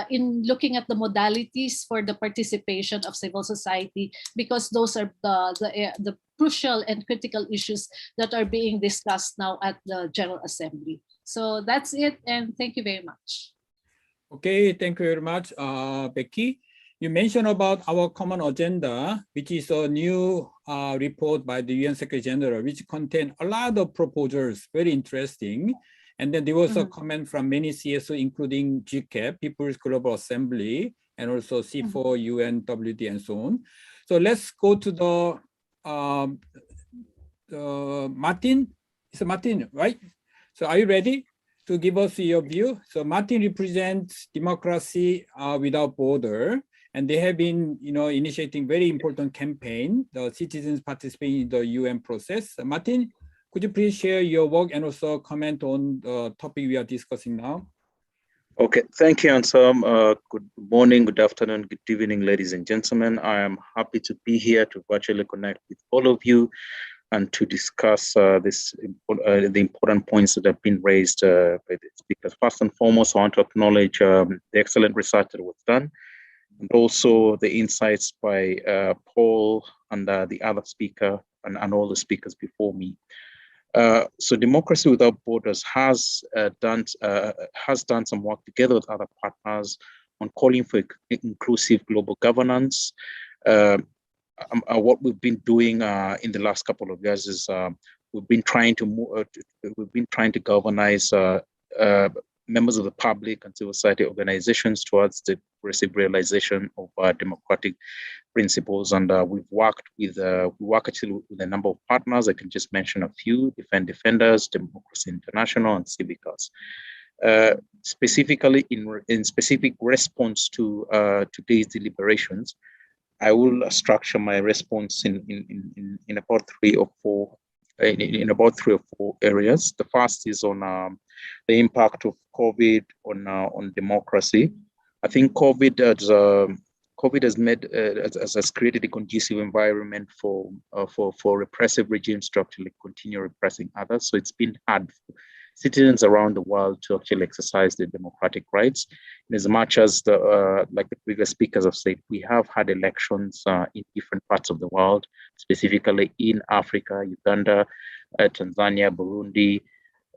in looking at the modalities for the participation of civil society, because those are the crucial and critical issues that are being discussed now at the General Assembly. So that's it, and thank you very much. Okay, thank you very much, Becky. You mentioned about our common agenda, which is a new report by the UN Secretary General, which contains a lot of proposals, very interesting. And then there was a comment from many CSO, including GCAP, People's Global Assembly, and also C4, UN, WD, and so on. So let's go to the Martin. It's Martin, right? So are you ready to give us your view? So Martin represents Democracy Without Border, and they have been, initiating very important campaign, the citizens participating in the UN process. Martin, could you please share your work and also comment on the topic we are discussing now? Okay, thank you, Ansam. Good morning, good afternoon, good evening, ladies and gentlemen. I am happy to be here to virtually connect with all of you and to discuss the important points that have been raised by the speakers. First and foremost, I want to acknowledge the excellent research that was done, and also the insights by Paul and the other speaker and all the speakers before me. So Democracy Without Borders has done some work together with other partners on calling for inclusive global governance. What we've been doing in the last couple of years is we've been trying to galvanize members of the public and civil society organizations towards the progressive realization of democratic principles, and we work actually with a number of partners. I can just mention a few: Defenders, Democracy International, and Civicals. Specifically, in specific response to today's deliberations, I will structure my response in about three or four areas. The first is on the impact of COVID on democracy. I think COVID has created a conducive environment for repressive regimes to actually continue repressing others. So it's been hard for citizens around the world to actually exercise their democratic rights. And as much as like the previous speakers have said, we have had elections in different parts of the world, specifically in Africa, Uganda, Tanzania, Burundi,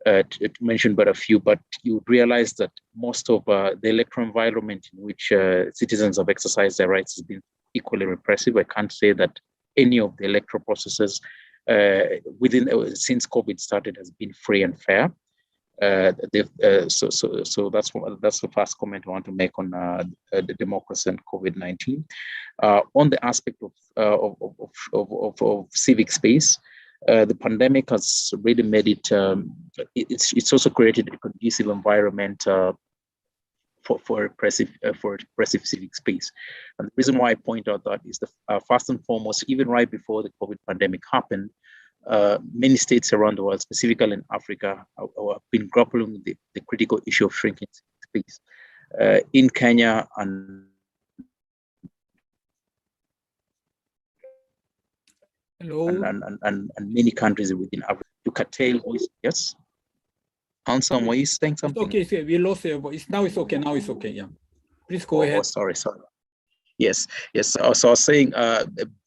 to mention but a few, but you realize that most of the electoral environment in which citizens have exercised their rights has been equally repressive. I can't say that any of the electoral processes since COVID started has been free and fair. So that's the first comment I want to make on the democracy and COVID-19. On the aspect of civic space, the pandemic has really made it. It's also created a conducive environment for repressive civic space. And the reason why I point out that is the first and foremost, even right before the COVID pandemic happened, many states around the world, specifically in Africa, have been grappling with the critical issue of shrinking space. In Kenya and many countries within Africa, to curtail voice. Yes. Handsome, were you saying something? It's okay, we lost your voice. Now it's okay. Now it's okay. Yeah, please go ahead. Sorry. Yes. So I was saying,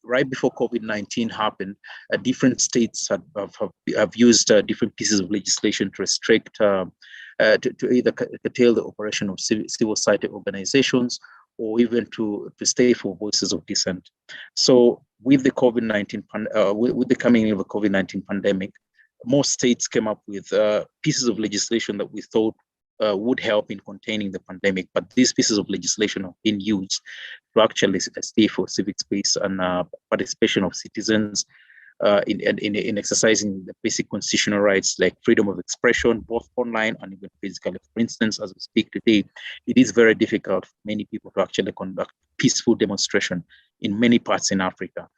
right before COVID-19 happened, different states have used different pieces of legislation to restrict, to either curtail the operation of civil society organizations, or even to stay for voices of dissent. So with the COVID-19, with the coming of the COVID-19 pandemic, most states came up with pieces of legislation that we thought would help in containing the pandemic, but these pieces of legislation have been used to actually stay for civic space and participation of citizens in exercising the basic constitutional rights like freedom of expression, both online and even physically. For instance, as we speak today, it is very difficult for many people to actually conduct peaceful demonstration in many parts in Africa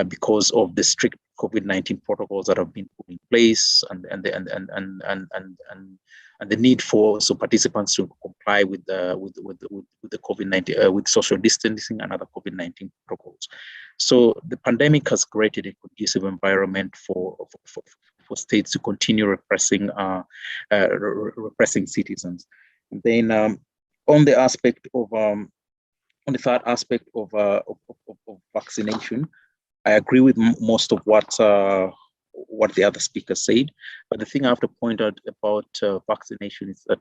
because of the strict COVID-19 protocols that have been put in place and the need for participants to comply with the COVID-19 with social distancing and other COVID-19 protocols. So the pandemic has created a conducive environment for states to continue repressing citizens. And then on the aspect of on the third aspect of vaccination, I agree with most of what the other speakers said, but the thing I have to point out about vaccination is that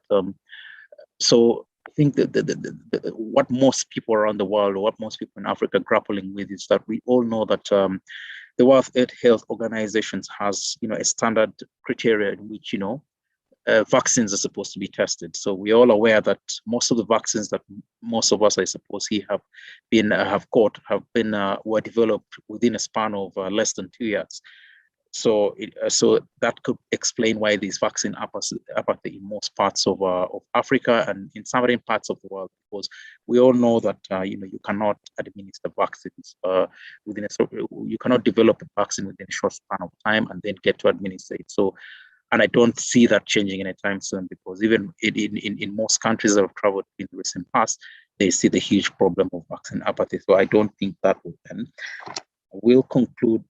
so I think that what most people around the world, or what most people in Africa are grappling with, is that we all know that the World Health Organization has a standard criteria in which vaccines are supposed to be tested. So we're all aware that most of the vaccines that most of us, I suppose, have were developed within a span of less than 2 years. So that could explain why there's vaccine apathy in most parts of Africa and in some other parts of the world, because we all know that you cannot administer vaccines you cannot develop a vaccine within a short span of time and then get to administer it. So, and I don't see that changing anytime soon, because even in most countries that have traveled in the recent past, they see the huge problem of vaccine apathy. So I don't think that will end. I will conclude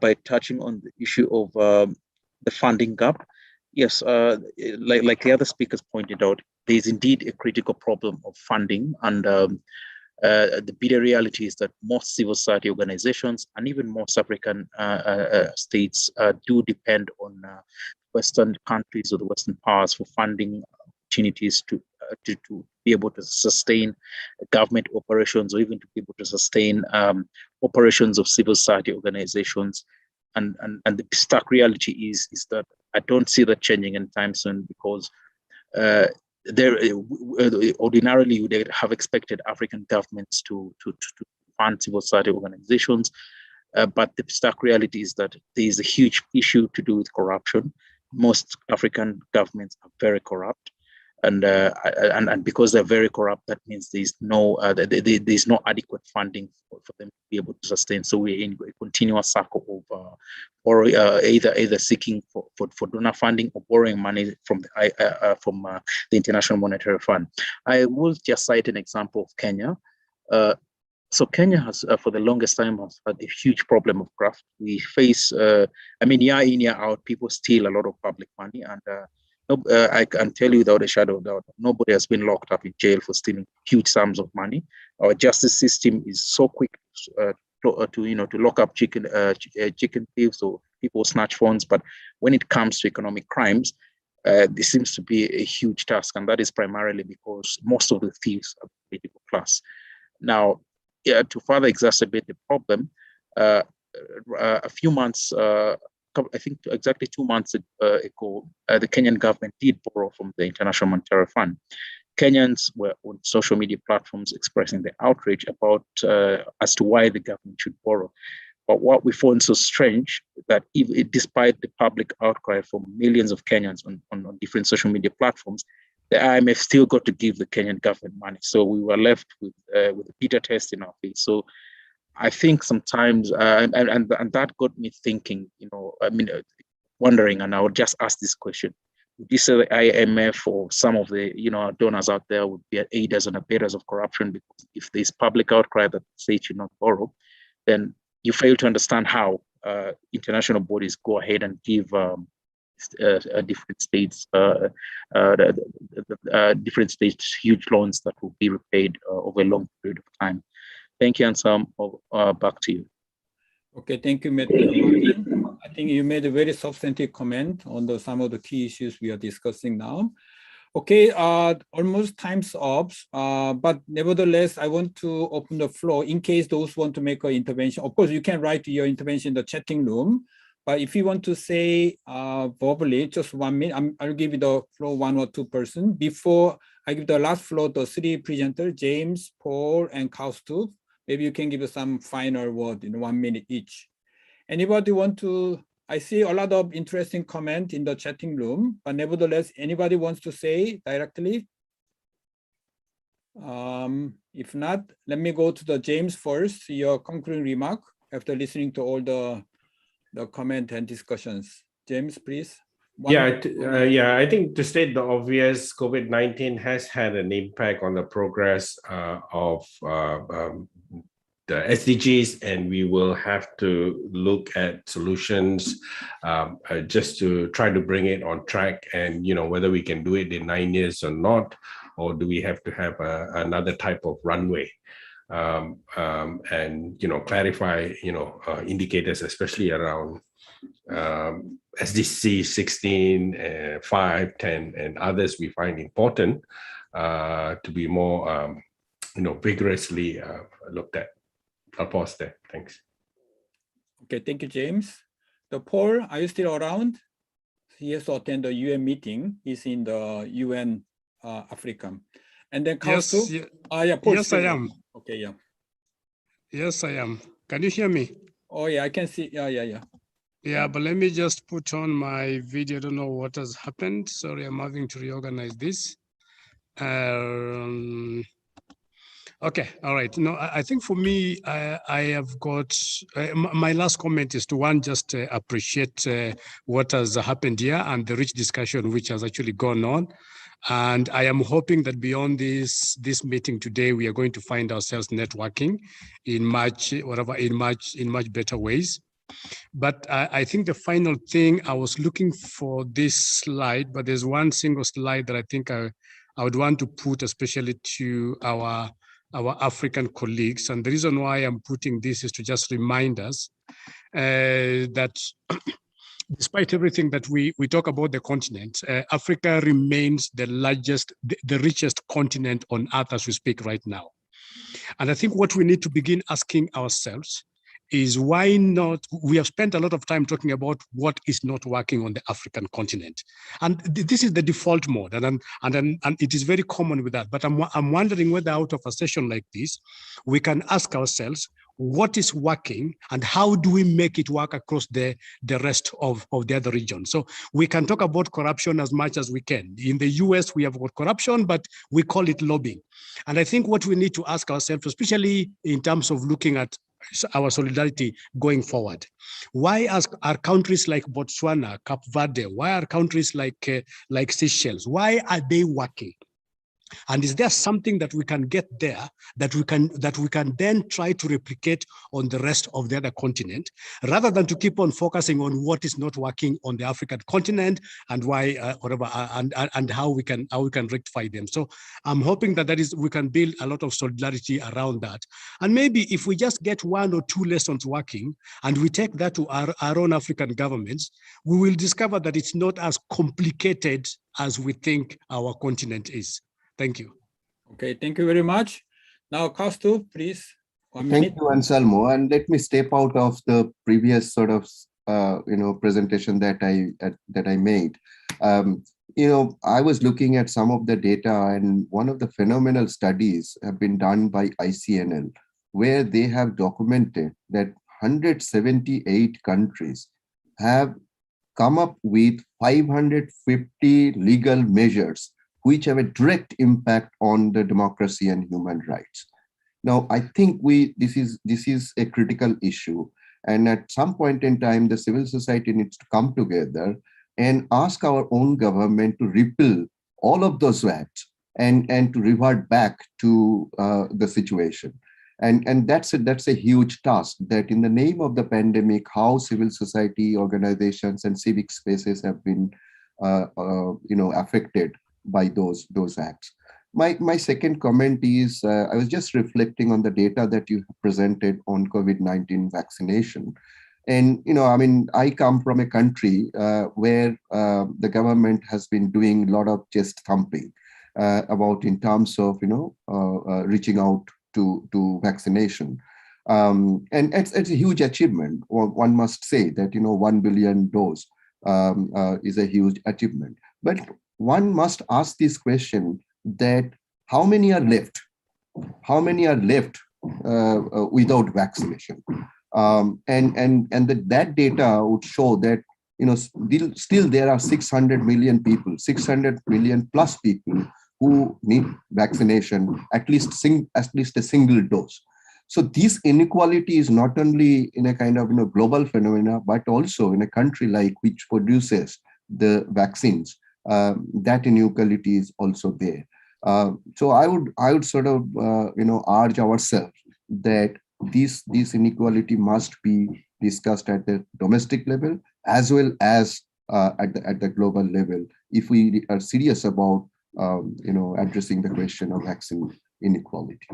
by touching on the issue of the funding gap. Yes, like the other speakers pointed out, there is indeed a critical problem of funding, and the bitter reality is that most civil society organizations and even most African states do depend on Western countries or the Western powers for funding opportunities to be able to sustain government operations, or even to be able to sustain operations of civil society organizations. And the stark reality is that I don't see that changing anytime soon, because ordinarily you would have expected African governments to fund civil society organizations, but the stark reality is that there is a huge issue to do with corruption. Most African governments are very corrupt, and because they're very corrupt, that means there's no adequate funding for them to be able to sustain. So we're in a continuous cycle of either seeking for donor funding or borrowing money from the International Monetary Fund. I will just cite an example of Kenya. So Kenya has, for the longest time, has had a huge problem of graft. We face, year in, year out, people steal a lot of public money, and I can tell you without a shadow of doubt, nobody has been locked up in jail for stealing huge sums of money. Our justice system is so quick to lock up chicken thieves or people who snatch phones, but when it comes to economic crimes, this seems to be a huge task, and that is primarily because most of the thieves are political class. Now, to further exacerbate the problem, a few months I think exactly 2 months ago, the Kenyan government did borrow from the International Monetary Fund. Kenyans were on social media platforms expressing their outrage about as to why the government should borrow. But what we found so strange that despite the public outcry from millions of Kenyans on different social media platforms, the IMF still got to give the Kenyan government money. So we were left with a bitter taste in our face. So I think sometimes, and that got me thinking, wondering, and I would just ask this question. Would you say the IMF or some of the, donors out there would be aiders and abettors of corruption? Because if there's public outcry that say it should not borrow, then you fail to understand how international bodies go ahead and give different states huge loans that will be repaid over a long period of time. Thank you, and Sam, back to you. Okay, thank you, Martin. I think you made a very substantive comment on some of the key issues we are discussing now. Okay, almost time's up, but nevertheless, I want to open the floor in case those want to make an intervention. Of course, you can write your intervention in the chatting room, but if you want to say verbally, just 1 minute, I'll give you the floor 1 or 2 person. Before I give the last floor to 3 presenters, James, Paul, and Kaustup. Maybe you can give some final word in 1 minute each. Anybody want to? I see a lot of interesting comment in the chatting room, but nevertheless, anybody wants to say directly? If not, let me go to the James first, your concluding remark after listening to all the comment and discussions. James, please. I think to state the obvious, COVID-19 has had an impact on the progress of the SDGs, and we will have to look at solutions just to try to bring it on track. And whether we can do it in 9 years or not, or do we have to have another type of runway, and clarify indicators, especially around SDC 16, 5, 10, and others we find important to be more vigorously looked at. I'll pause there. Thanks. Okay, thank you, James. The Paul, are you still around? He has to attend the UN meeting. He's in the UN Africa. And then Kaustup. Yes, Paul, yes, I am. Okay, yeah. Yes, I am. Can you hear me? Oh, yeah, I can see. Yeah. Yeah, but let me just put on my video. I don't know what has happened. Sorry, I'm having to reorganize this. Okay, all right. No, I think for me, I have got, my last comment is to just appreciate what has happened here and the rich discussion which has actually gone on. And I am hoping that beyond this meeting today, we are going to find ourselves networking in much better ways. But I think the final thing, I was looking for this slide, but there's one single slide that I think I would want to put, especially to our African colleagues. And the reason why I'm putting this is to just remind us that despite everything that we talk about the continent, Africa remains the largest, the richest continent on earth as we speak right now. And I think what we need to begin asking ourselves is why not, we have spent a lot of time talking about what is not working on the African continent. And this is the default mode, and it is very common with that. But I'm wondering whether out of a session like this, we can ask ourselves, what is working and how do we make it work across the rest of the other regions? So we can talk about corruption as much as we can. In the US, we have got corruption, but we call it lobbying. And I think what we need to ask ourselves, especially in terms of looking at our solidarity going forward. Why are countries like Botswana, Cape Verde, why are countries like Seychelles, why are they working? And is there something that we can get there that we can then try to replicate on the rest of the other continent, rather than to keep on focusing on what is not working on the African continent and why and how we can rectify them. So I'm hoping that we can build a lot of solidarity around that. And maybe if we just get 1 or 2 lessons working and we take that to our own African governments, we will discover that it's not as complicated as we think our continent is. Thank you. Okay, thank you very much. Now, Kaustup, please. Thank you, Anselmo. And let me step out of the previous sort of presentation that I made. I was looking at some of the data, and one of the phenomenal studies have been done by ICNL, where they have documented that 178 countries have come up with 550 legal measures which have a direct impact on the democracy and human rights. Now, I think this is a critical issue, and at some point in time, the civil society needs to come together and ask our own government to repeal all of those acts and to revert back to the situation. And that's a huge task, that in the name of the pandemic, how civil society organizations and civic spaces have been affected by those acts. My second comment is, I was just reflecting on the data that you presented on COVID-19 vaccination. And, I come from a country where the government has been doing a lot of chest thumping about in terms of, reaching out to vaccination. And it's a huge achievement. One must say that, 1 billion dose is a huge achievement. But one must ask this question, that how many are left? How many are left without vaccination? That data would show that still there are 600 million people, 600 million plus people who need vaccination, at least a single dose. So this inequality is not only in a kind of global phenomena, but also in a country like which produces the vaccines. That inequality is also there. So I would sort of urge ourselves that this inequality must be discussed at the domestic level as well as at the global level, if we are serious about addressing the question of vaccine inequality.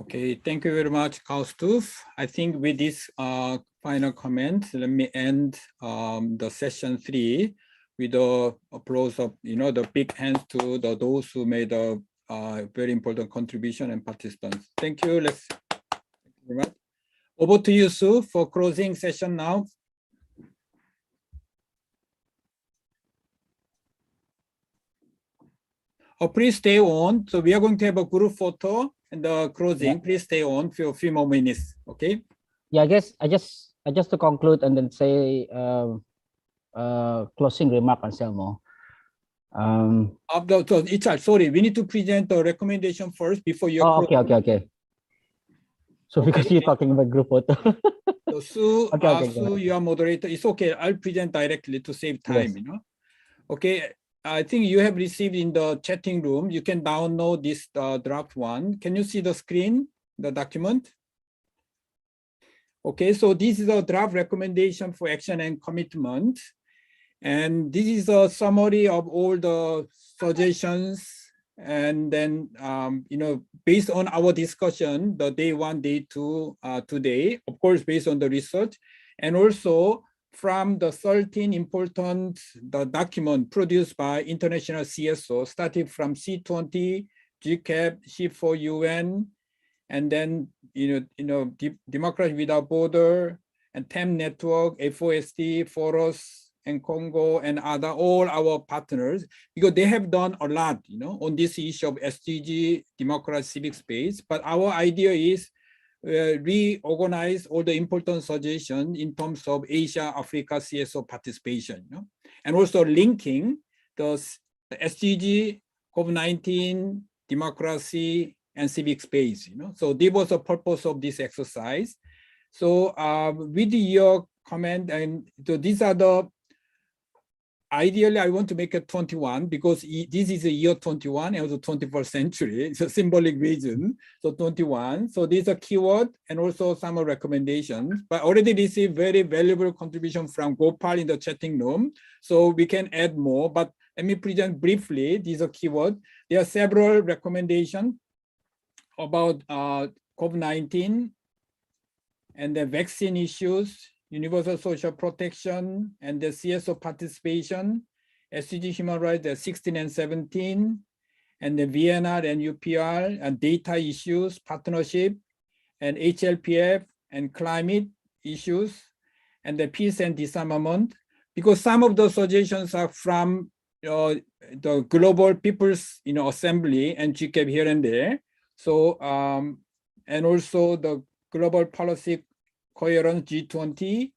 Okay, thank you very much, Kaustuf. I think with this final comment, let me end the session 3 with the applause of the big hands to those who made a very important contribution and participants. Thank you. Thank you very much. Over to you, Sue, for closing session now. Please stay on. So we are going to have a group photo and the closing. Yeah. Please stay on for a few more minutes. Okay. Yeah, I just to conclude and then say closing remark, Anselmo. Sorry, we need to present the recommendation first before you. Oh, okay. So okay. Because you're talking about group photo. So Sue, Sue, you are moderator. It's okay. I'll present directly to save time. Yes. Okay. I think you have received in the chatting room. You can download this draft one. Can you see the screen, the document? Okay, so this is a draft recommendation for action and commitment. And this is a summary of all the suggestions. And then, based on our discussion, the day 1, day 2, today, of course, based on the research, and also from the 13 important document produced by international CSO, starting from C20, GCAP, C4UN, and then Democracy Without Border, and TEM Network, FOSD, Foros, and Congo, and all our partners, because they have done a lot, on this issue of SDG, democracy, civic space. But our idea is reorganize all the important suggestions in terms of Asia, Africa, CSO participation, and also linking the SDG, COVID-19, democracy, and civic space. So this was the purpose of this exercise. So with your comment, and so these are the. Ideally, I want to make it 21 because this is the year 21 and the 21st century. It's a symbolic reason. So 21. So these are keyword and also some recommendations. But already received very valuable contribution from Gopal in the chatting room. So we can add more. But let me present briefly. These are keyword. There are several recommendations about COVID-19 and the vaccine issues, universal social protection, and the CSO participation, SDG human rights, the 16 and 17, and the VNR and UPR, and data issues, partnership, and HLPF, and climate issues, and the peace and disarmament, because some of the suggestions are from the Global People's Assembly and GCAP here and there. So and also the Global Policy Coherence G20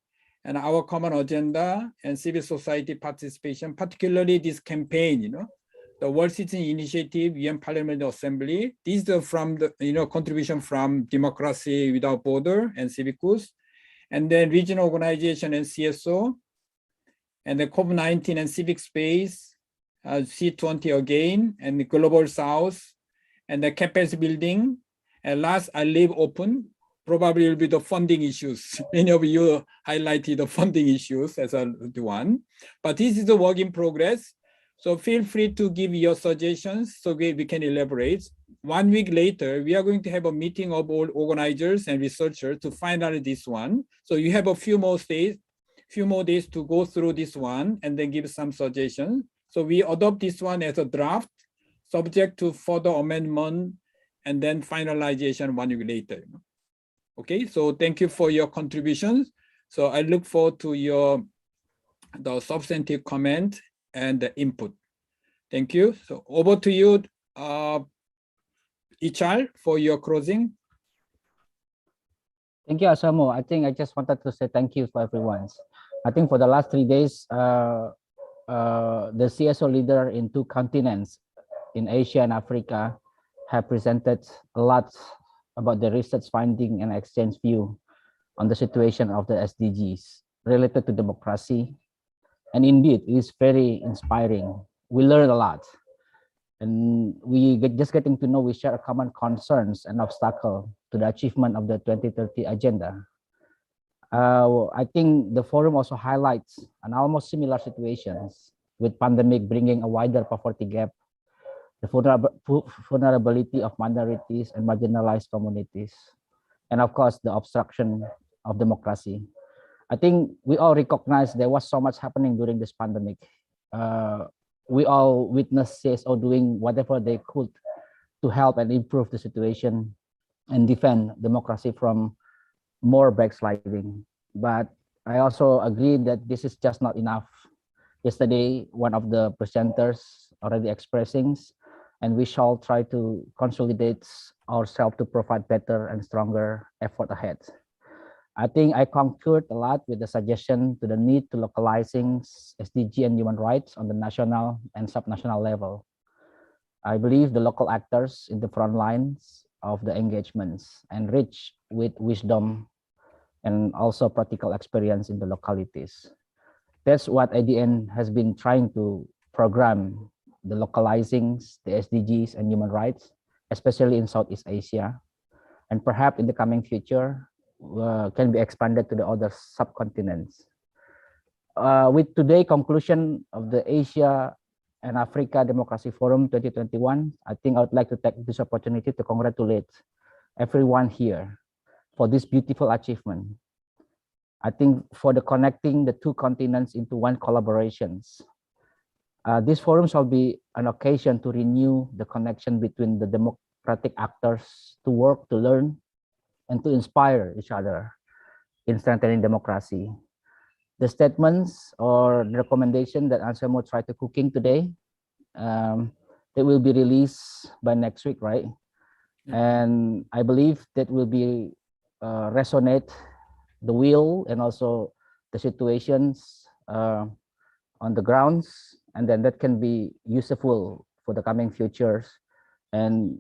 and our common agenda and civil society participation, particularly this campaign, the World Citizen Initiative, UN Parliamentary Assembly. These are from the contribution from Democracy Without Border and Civicus, and then regional organization and CSO, and the COVID-19 and Civic Space, C20 again, and the Global South, and the capacity building. And last, I leave open, probably will be the funding issues. Many of you highlighted the funding issues as one, but this is a work in progress. So feel free to give your suggestions so we can elaborate. 1 week later, we are going to have a meeting of all organizers and researchers to finalize this one. So you have a few more days to go through this one and then give some suggestions. So we adopt this one as a draft, subject to further amendment and then finalization 1 week later. Okay, so thank you for your contributions. So I look forward to the substantive comment and the input. Thank you. So over to you, Ichal, for your closing. Thank you, Asamo. I think I just wanted to say thank you for everyone. I think for the last 3 days, the CSO leader in 2 continents, in Asia and Africa, have presented a lot about the research finding and exchange view on the situation of the SDGs related to democracy. And indeed, it is very inspiring. We learn a lot. And just getting to know, we share common concerns and obstacles to the achievement of the 2030 agenda. I think the forum also highlights an almost similar situations, with pandemic bringing a wider poverty gap, the vulnerability of minorities and marginalized communities, and of course, the obstruction of democracy. I think we all recognize there was so much happening during this pandemic. We all witnessed CSO doing whatever they could to help and improve the situation and defend democracy from more backsliding. But I also agree that this is just not enough. Yesterday, one of the presenters already expressing, and we shall try to consolidate ourselves to provide better and stronger effort ahead. I think I concurred a lot with the suggestion to the need to localizing SDG and human rights on the national and subnational level. I believe the local actors in the front lines of the engagements and rich with wisdom and also practical experience in the localities. That's what ADN has been trying to program, the localizing the SDGs and human rights, especially in Southeast Asia. And perhaps in the coming future, can be expanded to the other subcontinents. With today's conclusion of the Asia and Africa Democracy Forum 2021, I think I would like to take this opportunity to congratulate everyone here for this beautiful achievement. I think for the connecting the 2 continents into one collaborations. This forum shall be an occasion to renew the connection between the democratic actors to work, to learn, and to inspire each other in strengthening democracy. The statements or the recommendation that Anselmo tried to cooking today, they will be released by next week, right? And I believe that will be resonate the will and also the situations on the grounds, and then that can be useful for the coming futures and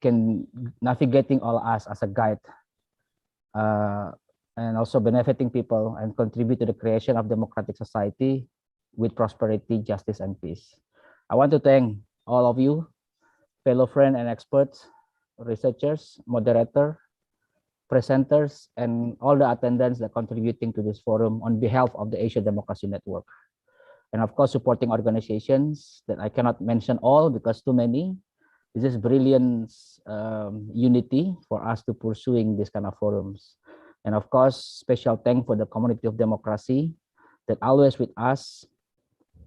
can navigating all us as a guide and also benefiting people and contribute to the creation of democratic society with prosperity, justice, and peace. I want to thank all of you, fellow friends and experts, researchers, moderator, presenters, and all the attendants that are contributing to this forum on behalf of the Asia Democracy Network. And of course, supporting organizations that I cannot mention all because too many. This is brilliant unity for us to pursuing this kind of forums. And of course, special thanks for the community of democracy that always with us.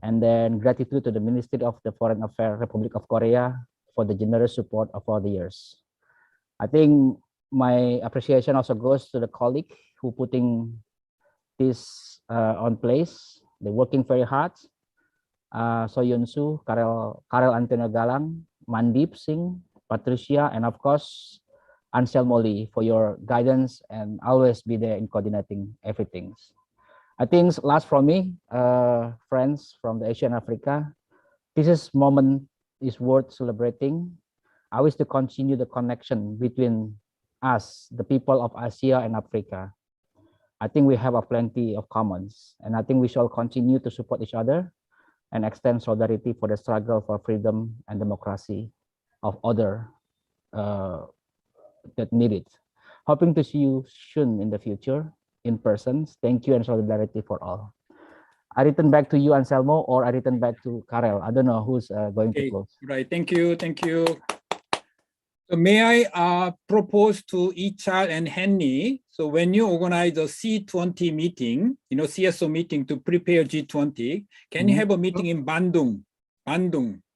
And then gratitude to the Ministry of the Foreign Affairs, Republic of Korea for the generous support of all the years. I think my appreciation also goes to the colleague who putting this on place. They're working very hard. So Yunsu, Karel Antonio Galang, Mandip Singh, Patricia, and of course, Anselmo Lee for your guidance and always be there in coordinating everything. I think last from me, friends from the Asia and Africa, this moment is worth celebrating. I wish to continue the connection between us, the people of Asia and Africa. I think we have a plenty of commons, and I think we shall continue to support each other and extend solidarity for the struggle for freedom and democracy of other that need it. Hoping to see you soon in the future in person. Thank you and solidarity for all. I return back to you, Anselmo, or I return back to Karel. I don't know who's going to close. Right. Thank you. Thank you. So may I propose to Ichal and Henny, so when you organize a C20 meeting, CSO meeting to prepare G20, can you have a meeting in Bandung?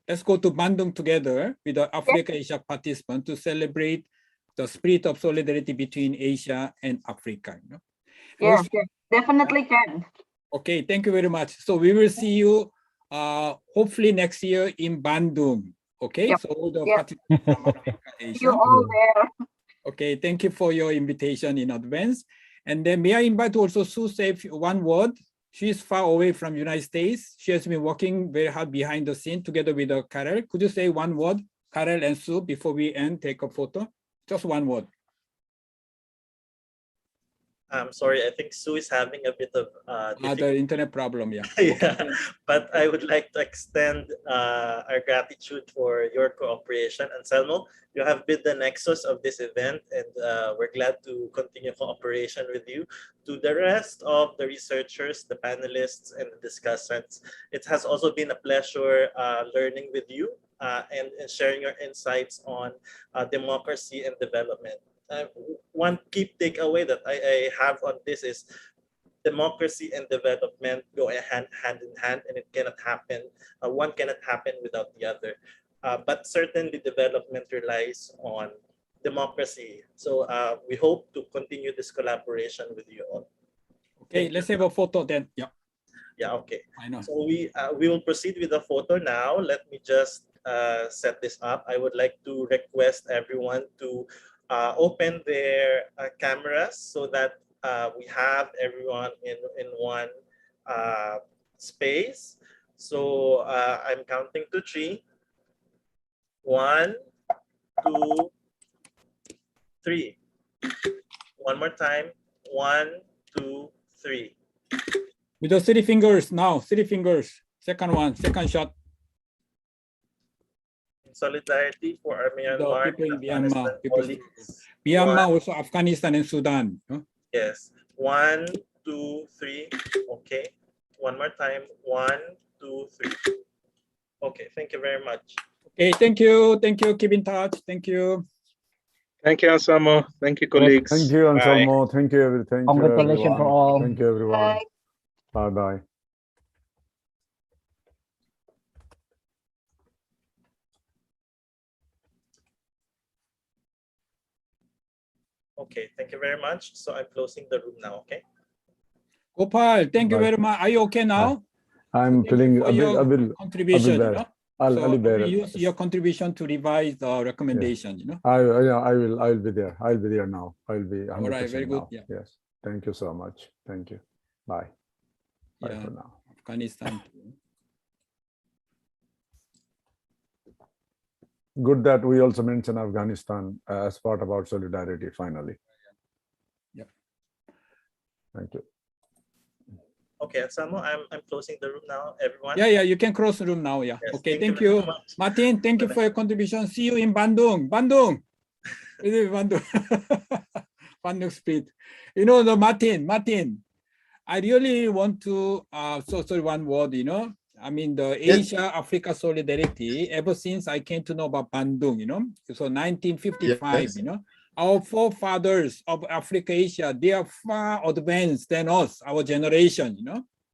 Let's go to Bandung together with the Africa-Asia participants to celebrate the spirit of solidarity between Asia and Africa. Yes, definitely can. Okay, thank you very much. So we will see you hopefully next year in Bandung. Okay, so all the participants from Africa, Asia. You're all there. Okay, thank you for your invitation in advance. And then may I invite also Sue say one word. She's far away from United States. She has been working very hard behind the scene together with Karel. Could you say one word, Karel and Sue, before we end, take a photo? Just one word. I'm sorry, I think Sue is having a bit of the internet problem, yeah. Yeah, but I would like to extend our gratitude for your cooperation. Anselmo, you have been the nexus of this event, and we're glad to continue cooperation with you. To the rest of the researchers, the panelists, and the discussants, it has also been a pleasure learning with you and sharing your insights on democracy and development. One key takeaway that I have on this is democracy and development go hand in hand, and it cannot happen. One cannot happen without the other. But certainly development relies on democracy. So we hope to continue this collaboration with you all. Okay, let's have a photo then. Yeah. Yeah, okay. I know. So we will proceed with the photo now. Let me just set this up. I would like to request everyone to open their cameras so that we have everyone in one space. So I'm counting to 3. 1, 2, 3. One more time. 1, 2, 3. With the 3 fingers now, 3 fingers. Second one, second shot. Solidarity for our Myanmar, people in Myanmar, colleagues. Myanmar, also Afghanistan and Sudan. Huh? Yes. 1, 2, 3. Okay. One more time. 1, 2, 3. Okay. Thank you very much. Okay. Thank you. Thank you. Keep in touch. Thank you. Thank you, Anselmo. Thank you, colleagues. Thank you, Anselmo. Thank you, everything. Congratulations for all. Thank you, everyone. Bye-bye. Okay, thank you very much. So I'm closing the room now, okay? Gopal, thank you very much. Are you okay now? I'm feeling I will I contribution, will bear. I'll bear it. Use your contribution to revise the recommendation, I will be there. I'll be there now. I'll be 100% all right, very good. now. Yeah. Yes. Thank you so much. Thank you. Bye. Bye for now. Afghanistan. Good that we also mention Afghanistan as part of our solidarity finally. Yep. Thank you. Okay, Anselmo, I'm closing the room now, everyone. Yeah, you can close the room now. Yeah. Yes, okay, thank you. Martin, thank you for your contribution. See you in Bandung. Bandung. Bandung Street. The Martin, I really want to, sorry, one word, I mean, the Asia-Africa solidarity, ever since I came to know about Bandung, so 1955, Yes. Our forefathers of Africa, Asia, they are far advanced than us, our generation,